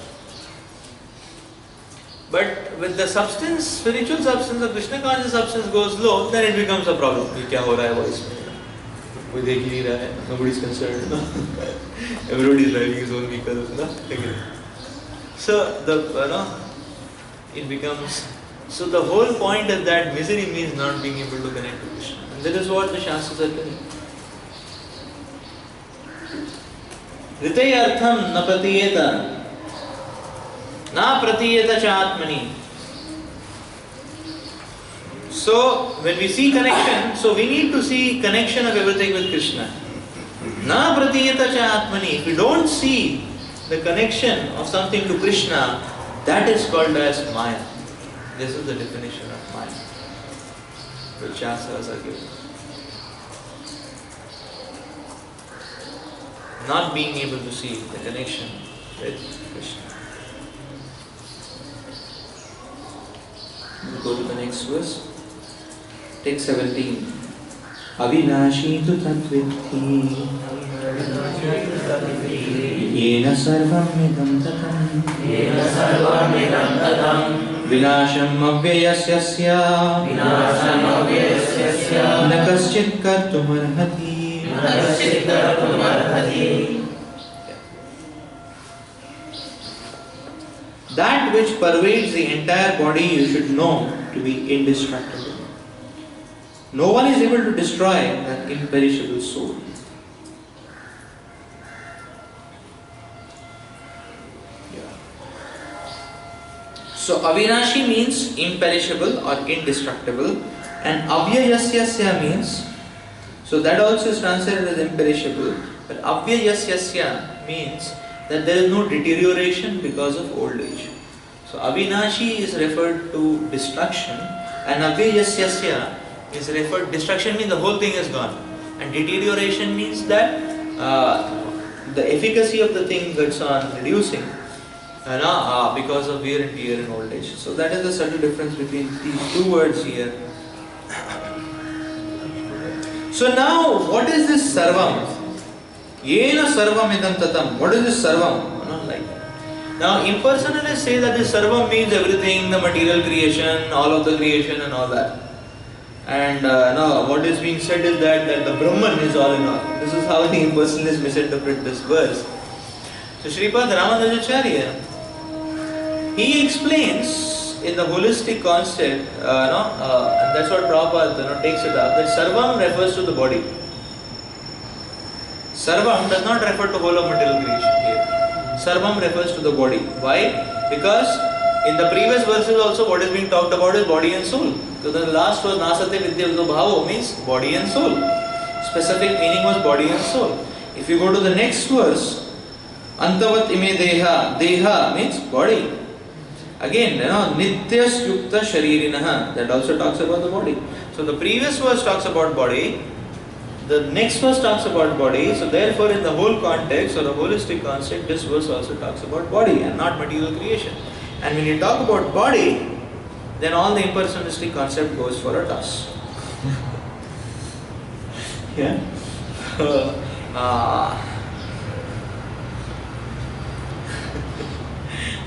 But with the substance, spiritual substance, the Krishna conscious substance goes low, then it becomes a problem. Kya ho raha hai voice mein? Koi dekh hi nahi raha hai, nobody is concerned. Everybody is driving his own vehicle. So it becomes. So the whole point is that misery means not being able to connect to Krishna. And that is what the Shastras are telling. Ritay artham na pratiyeta na pratiyeta cha atmani. So when we see connection, so we need to see connection of everything with Krishna. Na pratiyeta cha atmani. If we don't see the connection of something to Krishna, that is called as Maya. This is the definition of Maya, which Shastras are giving. Not being able to see the connection with Krishna. We'll go to the next verse. Take 17. Avinashi tu tatvitti yena sarvam idam tatam Vinasham avyayasya na kaschit kartum arhati. That which pervades the entire body you should know to be indestructible. No one is able to destroy that imperishable soul. So Avinashi means imperishable or indestructible, and Avyayasya means, so that also is translated as imperishable, but Avyayasya means that there is no deterioration because of old age. So Avinashi is referred to destruction, and Avyayasya is referred, destruction means the whole thing is gone, and deterioration means that the efficacy of the thing gets on reducing because of wear and tear and old age. So that is the subtle difference between these two words here. So now, what is this sarvam? Yena sarvam idam tatam. What is this sarvam? Like that. Now, impersonalists say that this sarvam means everything, the material creation, all of the creation and all that. And now what is being said is that the Brahman is all in all. This is how the impersonalists misinterpret this verse. So Sripad Ramanujacharya, he explains in the holistic concept, and that's what Prabhupada takes it up, that Sarvam refers to the body. Sarvam does not refer to whole of material creation here. Sarvam refers to the body. Why? Because in the previous verses also what is being talked about is body and soul. So the last was Nasate Vidya Bhavo means body and soul. specific meaning was body and soul. If you go to the next verse, Antavat ime deha, deha means body. Again, nityas yukta sharirinaha, that also talks about the body. So the previous verse talks about body, the next verse talks about body, so therefore in the whole context or the holistic concept, this verse also talks about body and not material creation. And when you talk about body, then all the impersonalistic concept goes for a toss. Yeah.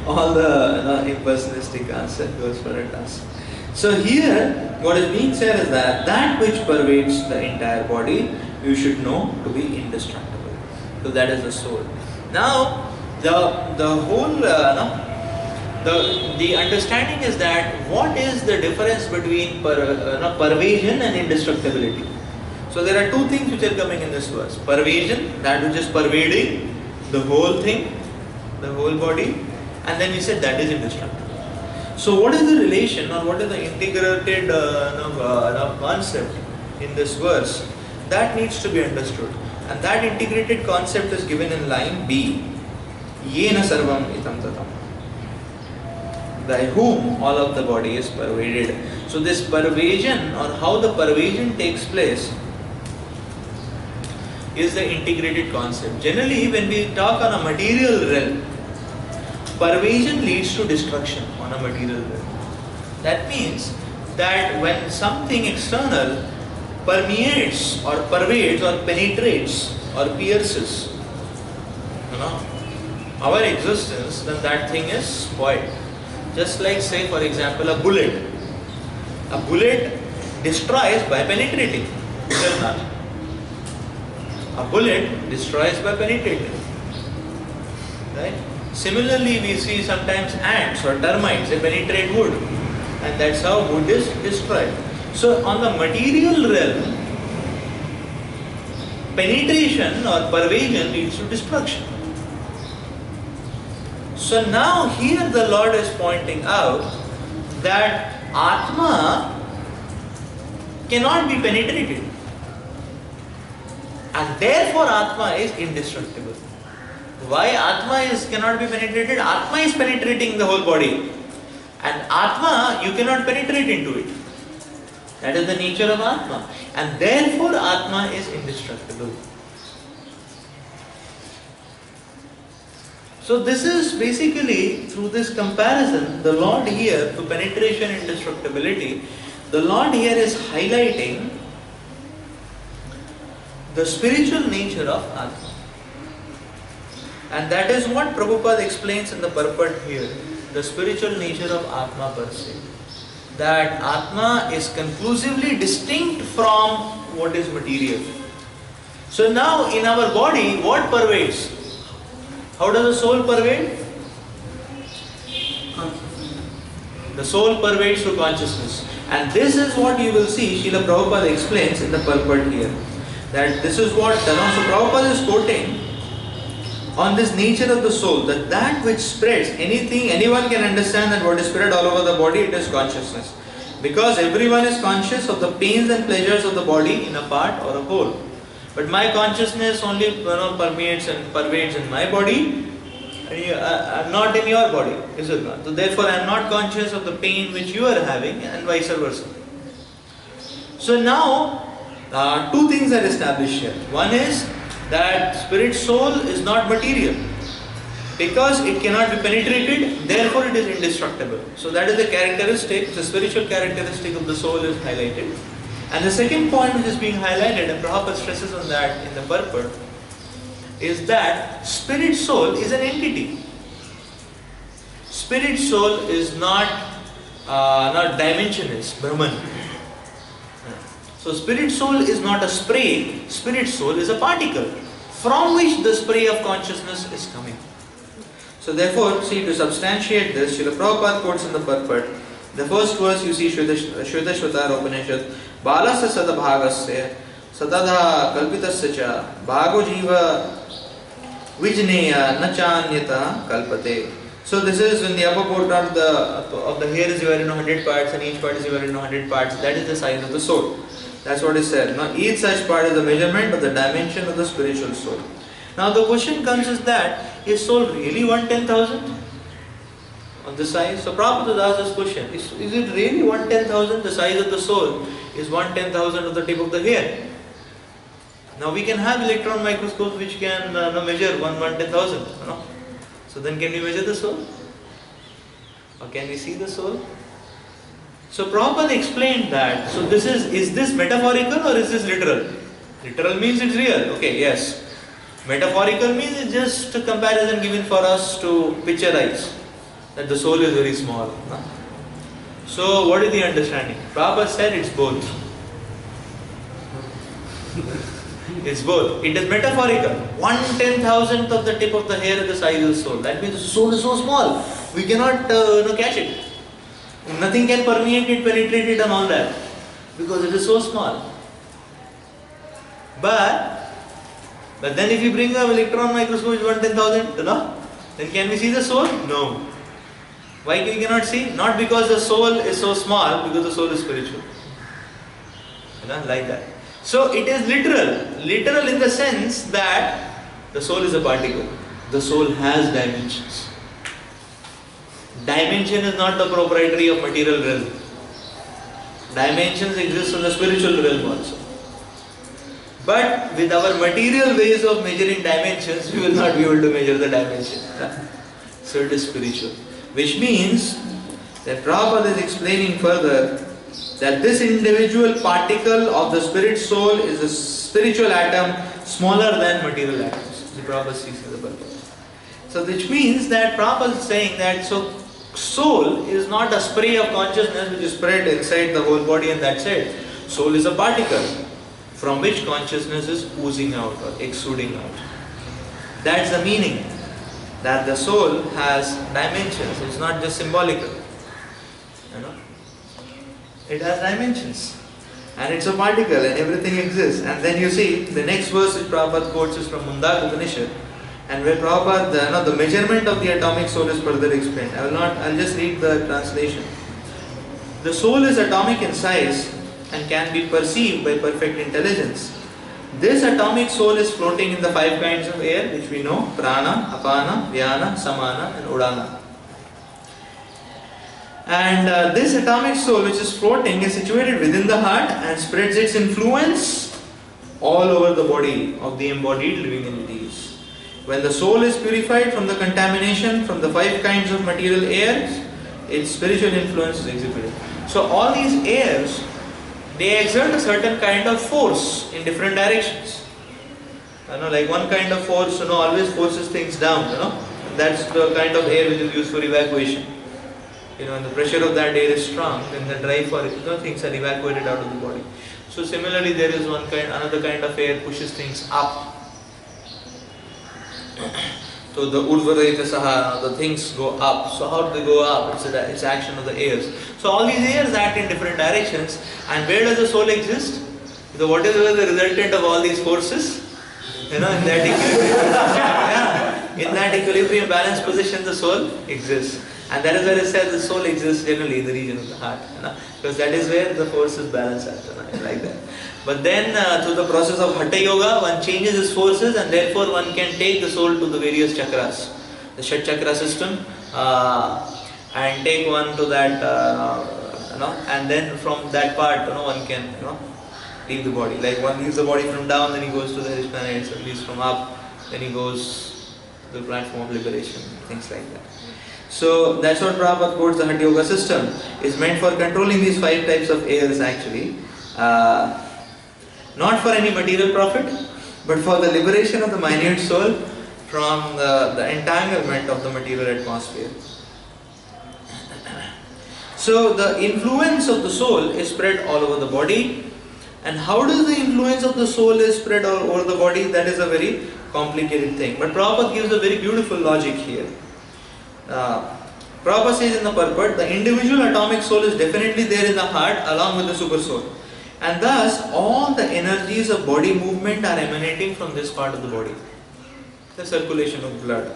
All the impersonalistic concept goes for a toss. So here, what is being said is that which pervades the entire body, you should know to be indestructible. So that is the soul. Now, the whole the understanding is that what is the difference between pervasion and indestructibility. So there are two things which are coming in this verse. Pervasion, that which is pervading the whole thing, the whole body, and then we said that is indestructible. So what is the relation or what is the integrated concept in this verse? That needs to be understood. And that integrated concept is given in line B. Yena sarvam itam tatam. By whom all of the body is pervaded. So this pervasion or how the pervasion takes place is the integrated concept. Generally, when we talk on a material realm, pervasion leads to destruction on a material realm. That means that when something external permeates or pervades or penetrates or pierces our existence, then that thing is spoiled. Just like, say for example, a bullet. A bullet destroys by penetrating. A bullet destroys by penetrating. Right? Similarly, we see sometimes ants or termites, they penetrate wood, and that's how wood is destroyed. So on the material realm, penetration or pervasion leads to destruction. So now here the Lord is pointing out that Atma cannot be penetrated, and therefore Atma is indestructible. Why Atma cannot be penetrated? Atma is penetrating the whole body, and Atma you cannot penetrate into it. That is the nature of Atma, and therefore Atma is indestructible. So this is basically, through this comparison, the Lord here to penetration and indestructibility, the Lord here is highlighting the spiritual nature of Atma. And that is what Prabhupada explains in the purport here, the spiritual nature of Atma per se. That Atma is conclusively distinct from what is material. So now in our body, what pervades? How does the soul pervade? The soul pervades through consciousness. And this is what you will see Srila Prabhupada explains in the purport here. That this is what, so Prabhupada is quoting on this nature of the soul, that which spreads, anyone can understand that what is spread all over the body, it is consciousness. Because everyone is conscious of the pains and pleasures of the body in a part or a whole. But my consciousness only permeates and pervades in my body, and I am not in your body, is it not? So therefore I am not conscious of the pain which you are having, and vice versa. So now, two things are established here. One is that spirit soul is not material. Because it cannot be penetrated, therefore it is indestructible. So that is the characteristic, the spiritual characteristic of the soul is highlighted. And the second point which is being highlighted, and Prabhupada stresses on that in the purport, is that spirit soul is an entity. Spirit soul is not dimensionless, Brahman. So spirit soul is not a spray, spirit soul is a particle from which the spray of consciousness is coming. So therefore, see, to substantiate this, Srila Prabhupada quotes in the purport, the first verse you see, Shvedashvatara Upanishad, Balasya Sadabhagasya, Satadha Kalpitasya cha, Bhago Jiva Vijneya Nachanyata Kalpate. So this is when the upper portion of the hair is divided into 100 parts and each part is divided into 100 parts, that is the size of the soul. That's what is said. Now each such part is the measurement of the dimension of the spiritual soul. Now the question comes is that, is soul really 1/10,000 of the size? So Prabhupada asked this question, is it really 1/10,000? The size of the soul is 1/10,000 of the tip of the hair. Now we can have electron microscopes which can measure 1/10,000. So then can we measure the soul? Or can we see the soul? So Prabhupada explained that, so this is this metaphorical or is this literal? Literal means it's real, okay, yes. Metaphorical means it's just a comparison given for us to picturize that the soul is very small. So what is the understanding? Prabhupada said it's both. It's both. It is metaphorical. 1/10,000th of the tip of the hair is the size of the soul. That means the soul is so small, we cannot catch it. Nothing can permeate it, penetrate it and all that, because it is so small. But then if you bring an electron microscope which is 1/10,000, then can we see the soul? No. Why we cannot see? Not because the soul is so small, because the soul is spiritual. Like that. So it is literal. Literal in the sense that the soul is a particle. The soul has dimensions. Dimension is not the proprietary of material realm. Dimensions exist in the spiritual realm also. But with our material ways of measuring dimensions, we will not be able to measure the dimension. So it is spiritual. Which means that Prabhupada is explaining further that this individual particle of the spirit soul is a spiritual atom smaller than material atoms. The Prabhupada sees in the Bible. So which means that Prabhupada is saying that soul is not a spray of consciousness which is spread inside the whole body and that's it. Soul is a particle from which consciousness is oozing out or exuding out. That's the meaning, that the soul has dimensions. It's not just symbolical. It has dimensions. And it's a particle and everything exists. And then you see, the next verse which Prabhupada quotes is from Mundak Upanishad. And where Prabhupada, the measurement of the atomic soul is further explained. I'll just read the translation. The soul is atomic in size and can be perceived by perfect intelligence. This atomic soul is floating in the 5 kinds of air which we know: prana, apana, vyana, samana and udana. And this atomic soul which is floating is situated within the heart and spreads its influence all over the body of the embodied living entities. When the soul is purified from the contamination from the 5 kinds of material airs, its spiritual influence is exhibited. So all these airs, they exert a certain kind of force in different directions. Like one kind of force, always forces things down. That's the kind of air which is used for evacuation. When the pressure of that air is strong, then the drive for things are evacuated out of the body. So similarly, there is another kind of air pushes things up. So the Urvarayita Saha, the things go up. So how do they go up? It's action of the airs. So all these airs act in different directions. And where does the soul exist? What is the resultant of all these forces? In that equilibrium. In that equilibrium balanced position, the soul exists. And that is where it says the soul exists generally in the region of the heart. Because that is where the forces balance at. Like that. But then through the process of Hatha Yoga, one changes his forces and therefore one can take the soul to the various chakras, the Shat Chakra system, and take one to that, and then from that part, one can, leave the body. Like one leaves the body from down, then he goes to the Harish planets, and leaves from up, then he goes to the platform of liberation, things like that. So that's what Prabhupada quotes the Hatha Yoga system is meant for controlling these 5 types of airs actually. Not for any material profit, but for the liberation of the minute soul from the entanglement of the material atmosphere. So the influence of the soul is spread all over the body. And how does the influence of the soul is spread all over the body? That is a very complicated thing. But Prabhupada gives a very beautiful logic here. Prabhupada says in the purport, the individual atomic soul is definitely there in the heart along with the super soul. And thus, all the energies of body movement are emanating from this part of the body, the circulation of blood.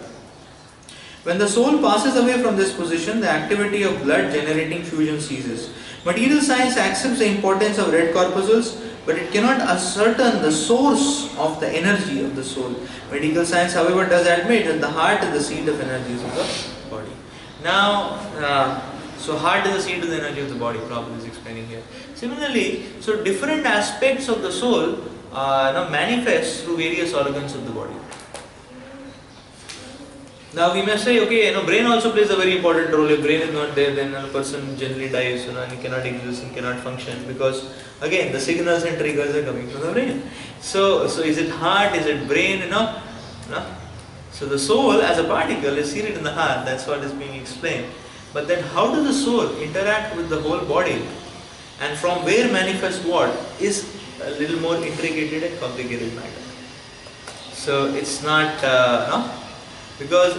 When the soul passes away from this position, the activity of blood generating fusion ceases. Material science accepts the importance of red corpuscles, but it cannot ascertain the source of the energy of the soul. Medical science, however, does admit that the heart is the seat of energies of the body. Now, so heart is the seat of the energy of the body, Prabhupada is explaining here. Similarly, so different aspects of the soul manifest through various organs of the body. Now we may say, okay, brain also plays a very important role. If brain is not there, then a person generally dies, and he cannot exist and cannot function, because again the signals and triggers are coming from the brain. So is it heart? Is it brain? So the soul as a particle is seated in the heart. That's what is being explained. But then, how does the soul interact with the whole body, and from where manifest what is a little more intricate and complicated matter. So it's not because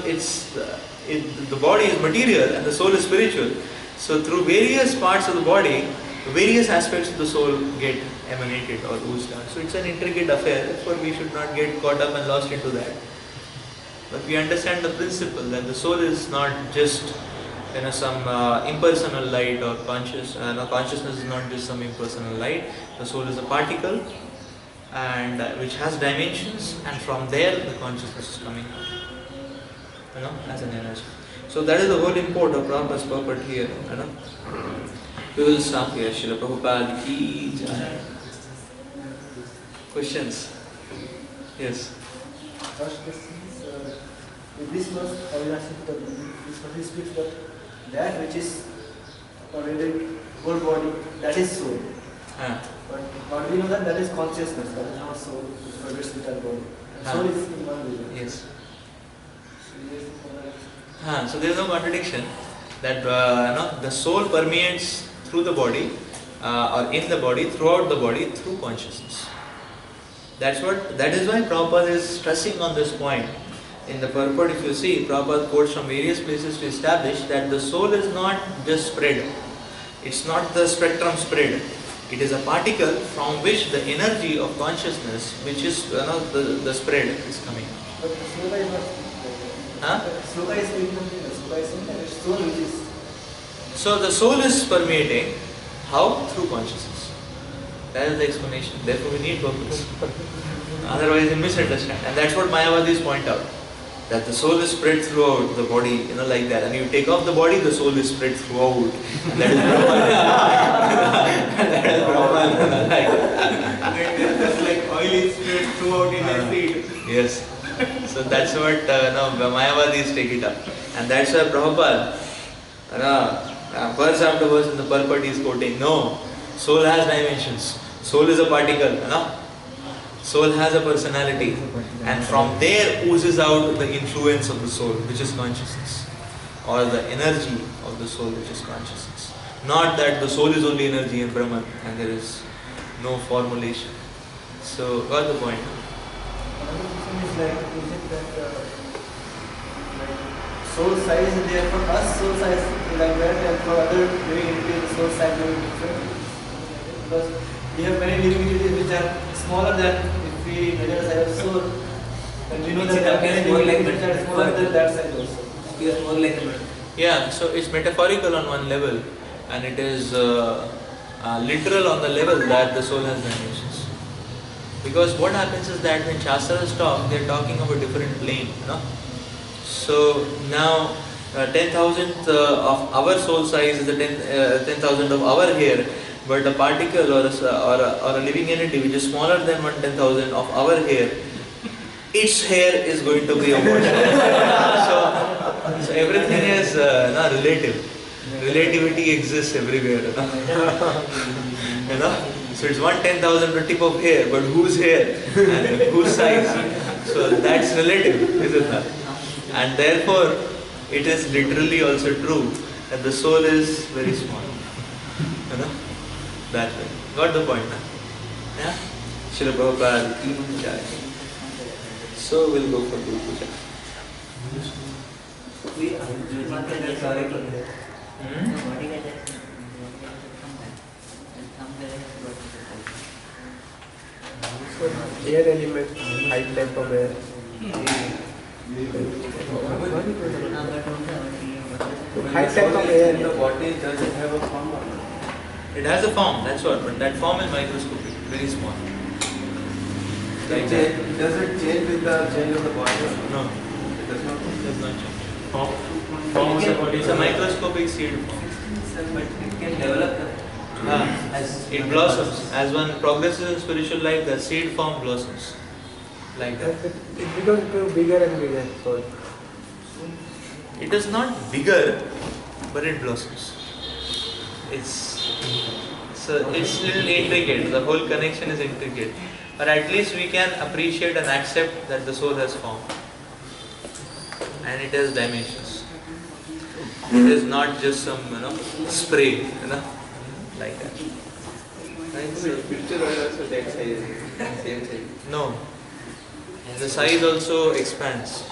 the body is material and the soul is spiritual. So through various parts of the body, various aspects of the soul get emanated or oozed out. So it's an intricate affair. Therefore, we should not get caught up and lost into that. But we understand the principle that the soul is not just some impersonal light or consciousness is not just some impersonal light. The soul is a particle, and which has dimensions, and from there the consciousness is coming out. As an energy. So that is the whole import of Prabhupada's purport here. We will stop here. Srila Prabhupada ki jai. Questions? Yes. First question is, in this verse, this verse speaks that that which is already whole body, that is soul. But how do we know that that is consciousness? That is not soul, which pervades with our body. Soul is in one way. Yes. So there is no contradiction that the soul permeates through the body or in the body, throughout the body, through consciousness. That is why Prabhupada is stressing on this point. In the purport, if you see, Prabhupada quotes from various places to establish that the soul is not just spread. It's not the spectrum spread. It is a particle from which the energy of consciousness, which is the spread, is coming out. But Sloka is not. Sloka is saying that it's soul which is. So the soul is permeating. How? Through consciousness. That is the explanation. Therefore, we need purpose. Otherwise, you misunderstand. And that's what Mayavadis point out. That the soul is spread throughout the body, like that. And you take off the body, the soul is spread throughout. And that is Brahman. That is Brahman. Just like oil is spread throughout in a seed. Yes. So that's what Mayavadis take it up. And that's why Prabhupada, verse after verse in the purport he is quoting, no, soul has dimensions. Soul is a particle. Soul has a personality, and from there oozes out the influence of the soul, which is consciousness, or the energy of the soul, which is consciousness. Not that the soul is only energy and Brahman, and there is no formulation. So, got the point? Another question is is it that soul size is there for us, soul size is like that, and for other living entities, soul size may be different? Because we have many living entities which are smaller than if we measure the size of soul, and we know that there are many living entities that are smaller than that size also. We are more like a bird. Yeah, so it's metaphorical on one level, and it is literal on the level that the soul has dimensions. Because what happens is that when Shastras talk, they are talking of a different plane. So now 10,000th of our soul size is the 10,000 of our hair, but a particle or a living entity which is smaller than 1/10,000 of our hair, its hair is going to be a watch. So everything is relative. Relativity exists everywhere. So it's 1/10,000 the tip of hair, but whose hair and whose size? So that's relative, isn't it? And therefore, it is literally also true that the soul is very small. That way. Got the point, huh? Yeah? Srila Prabhupada ki jai. So we'll go for Guru Puja. Air element, high type of air. High type of air. The body doesn't have a form. It has a form, that's what, but that form is microscopic. very small. Does it change with the change of the body? No, It does not. it does not change. Form of the body. It's a microscopic seed form. But it can develop as It blossoms. As one progresses in spiritual life, the seed form blossoms. Like that. It becomes bigger and bigger. So It is not bigger, but it blossoms. It's little intricate. The whole connection is intricate. But at least we can appreciate and accept that the soul has formed. And it has dimensions. It is not just some, spray, like that. And so picture also that size, same size. No. The size also expands.